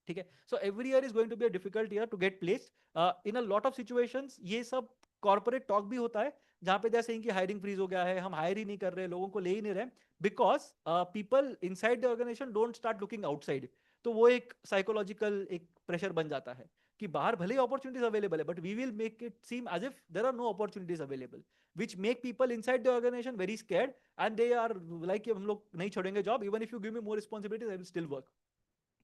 ठीक है. So every year is going to be a difficult year to get placed in a lot of situations. ये सब कॉर्पोरेट टॉक भी होता है जहां पे जैसे इनकी हायरिंग फ्रीज हो गया है, हम हायर ही नहीं कर रहे, लोगों को ले ही नहीं रहे, because people inside the organisation don't start looking outside. तो वो एक साइकोलॉजिकल एक प्रेशर बन जाता है कि बाहर भले ही अपॉर्चुनिटीज अवेलेबल है, but we will make it seem as if there are no opportunities available, which make people inside the organization very scared, and they are like हम लोग नहीं छोड़ेंगे job, even if you give me more responsibilities I will still work.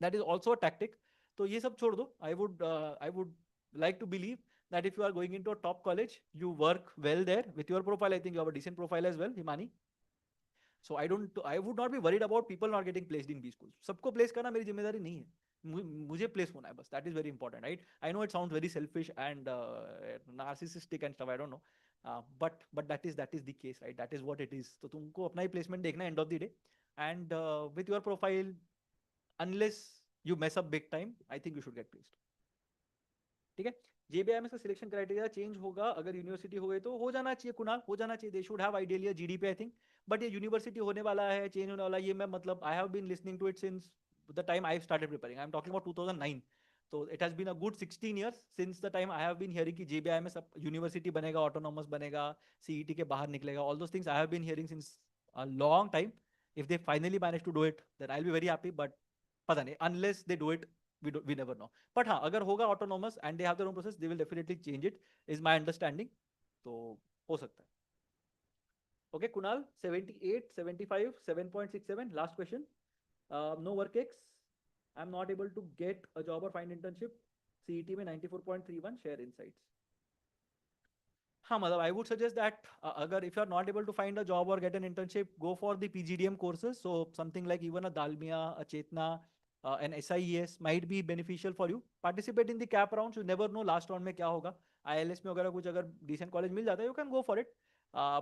That is also a tactic. तो ये सब छोड़ दो. I would like to believe that if you are going into a top college, you work well there with your profile. I think you have a decent profile as well, Himani. So I would not be worried about people not getting placed in B schools. सबको place करना मेरी जिम्मेदारी नहीं है, मुझे place होना है बस. That is very important, right? I know it sounds very selfish and narcissistic and stuff, I don't know, but that is the case, right? That is what it is. तो तुमको अपना ही placement देखना end of the day, and with your profile, unless you mess up big time, I think you should get placed. ठीक है। JBIMS का selection criteria change होगा अगर university हो गई, तो हो जाना चाहिए कुणाल, हो जाना चाहिए, they should have ideally GDP I think, but ये यूनिवर्सिटी होने वाला है, चेंज होने वाला है, ये मैं मतलब I have been listening to it since the time I started preparing, I am talking about 2009, तो it has been a good 16 years since the time I have been hearing कि JBIMS अब university बनेगा, autonomous बनेगा, CET के बाहर निकलेगा, all those things I have been hearing since a long time. If they finally manage to do it, then I'll be very happy, but पता नहीं, unless they do it, we never know. But हाँ, अगर होगा autonomous and they have their own process, they will definitely change it, is my understanding. तो हो सकता है. Okay, Kunal, 78, 75, 7.67, last question. No work ex. I'm not able to get a job or find internship. CET में 94.31, share insights. हाँ, मतलब I would suggest that अगर if you are not able to find a job or get an internship, go for the PGDM courses. So something like even a Dalmia, a Chetna, an SIES might be beneficial for you. Participate in the cap rounds. You never know last round में क्या होगा. ILS में अगर कुछ अगर decent college मिल जाता है, you can go for it.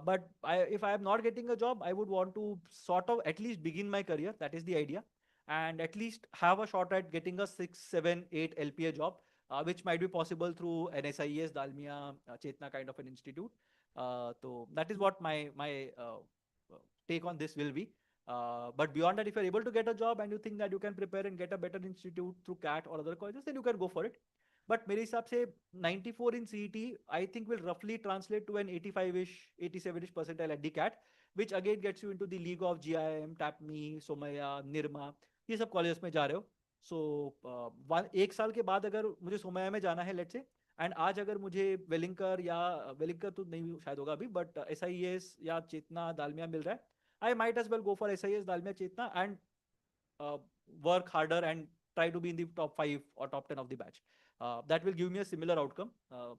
But if I am not getting a job, I would want to sort of at least begin my career. That is the idea, and at least have a shot at getting a 6, 7, 8 LPA job, which might be possible through NSIES, Dalmia, Chetna kind of an institute. So that is what my take on this will be. But beyond that, if you're able to get a job and you think that you can prepare and get a better institute through CAT or other colleges, then you can go for it. But मेरे हिसाब से 94 in CET, I think will roughly translate to an 85-ish, 87-ish percentile at the CAT, which again gets you into the league of GIM, TAPME, Somaya, Nirma. ये सब colleges में जा रहे हो. सो एक साल के बाद अगर मुझे सोमया में जाना है लेट्स से, एंड आज अगर मुझे वेलिंकर या वेलिंकर तो नहीं शायद होगा अभी, बट SIES या चेतना दालमिया मिल रहा है, I might as well go for SIES Dalmia Chetana and work harder and try to be in the top 5 or top 10 of the batch. That will give me a similar outcome.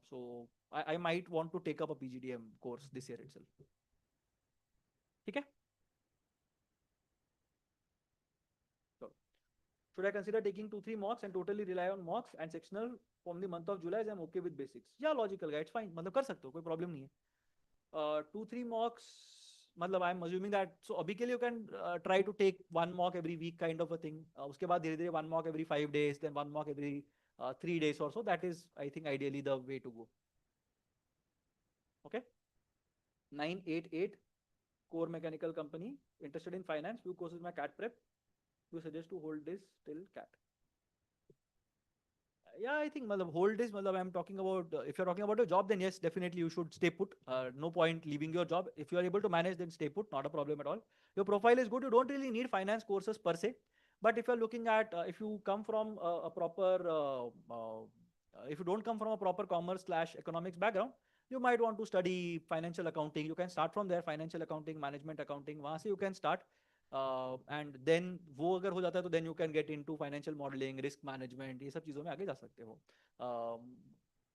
So I might want to take up a PGDM course this year itself. ठीक है. So, should I consider taking 2-3 mocks and totally rely on mocks and sectional from the month of July as I'm okay with basics? Yeah, logical guys, fine. मतलब कर सकते हो, कोई problem नहीं है. 2-3 mocks, मतलब I'm assuming that, so अभी के लिए you can try to take 1 mock every week kind of a thing. उसके बाद धीरे धीरे 1 mock every 5 days, then 1 mock every 3 days or so. That is, I think, ideally the way to go. Okay. 988, core mechanical company, interested in finance, few courses my CAT prep. You suggest to hold this till CAT. Yeah, I think hold this. I'm talking about if you're talking about a job, then yes, definitely you should stay put. No point leaving your job. If you are able to manage, then stay put. Not a problem at all. Your profile is good. You don't really need finance courses per se. But if you're looking at, if you come from a proper, if you don't come from a proper commerce / economics background, you might want to study financial accounting. You can start from there, financial accounting, management accounting. वहाँ से you can start. And then वो अगर हो जाता है तो then you can get into financial modeling, risk management, ये सब चीज़ों में आगे जा सकते हो.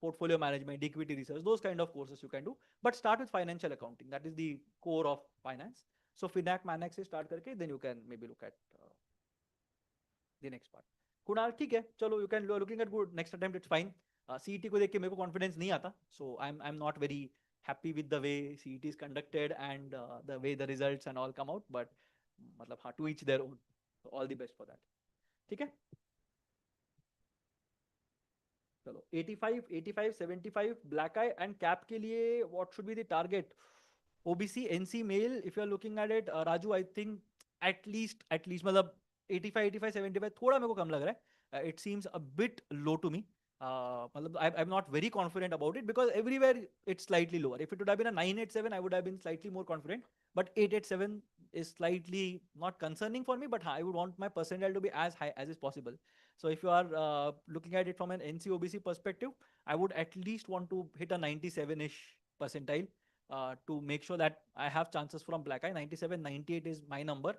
Portfolio management, equity research, those kind of courses you can do. But start with financial accounting. That is the core of finance. So FINAC, MANAC से start करके then you can maybe look at the next part. Kunal ठीक है, चलो you can looking at good next attempt, it's fine. CET को देख के मेरे को confidence नहीं आता, so I'm not very happy with the way CET is conducted and the way the results and all come out, but मतलब हाँ, to each their own. So all the best for that. ठीक है. चलो 85, 85, 75 black eye and cap के लिए what should be the target? OBC, NC male, if you are looking at it, Raju, I think at least मतलब 85, 85, 75 थोड़ा मेरे को कम लग रहा है. It seems a bit low to me. मतलब I'm not very confident about it because everywhere it's slightly lower. If it would have been a 987, I would have been slightly more confident. But 887 is slightly not concerning for me, but I would want my percentile to be as high as is possible. So if you are looking at it from an NC-OBC perspective, I would at least want to hit a 97-ish percentile to make sure that I have chances from black eye. 97, 98 is my number.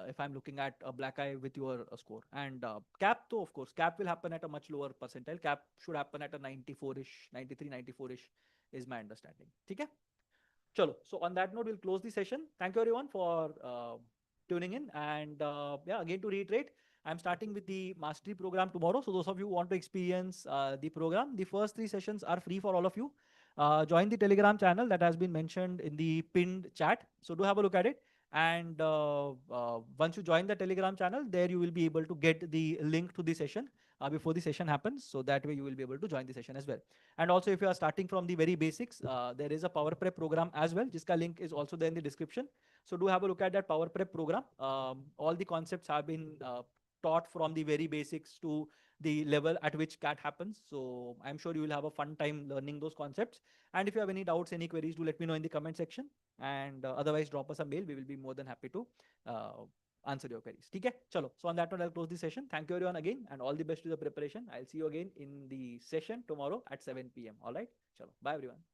If I'm looking at a black eye with your score. And cap though, of course, cap will happen at a much lower percentile. Cap should happen at a 94-ish, 93, 94-ish is my understanding. Okay? Chalo. So on that note, we'll close the session. Thank you everyone for tuning in. And yeah, again to reiterate, I'm starting with the mastery program tomorrow. So those of you who want to experience the program, the first 3 sessions are free for all of you. Join the Telegram channel that has been mentioned in the pinned chat. So do have a look at it. And once you join the Telegram channel, there you will be able to get the link to the session. before the session happens. So that way you will be able to join the session as well. And also, if you are starting from the very basics, there is a Power Prep program as well. Jiska link is also there in the description. So do have a look at that Power Prep program. All the concepts have been taught from the very basics to the level at which CAT happens. So I'm sure you will have a fun time learning those concepts. And if you have any doubts, any queries, do let me know in the comment section. And otherwise, drop us a mail. We will be more than happy to uh, answer your queries. Okay, chalo. So on that note, I'll close the session. Thank you everyone again, and all the best to the preparation. I'll see you again in the session tomorrow at 7 p.m. All right, chalo. Bye everyone.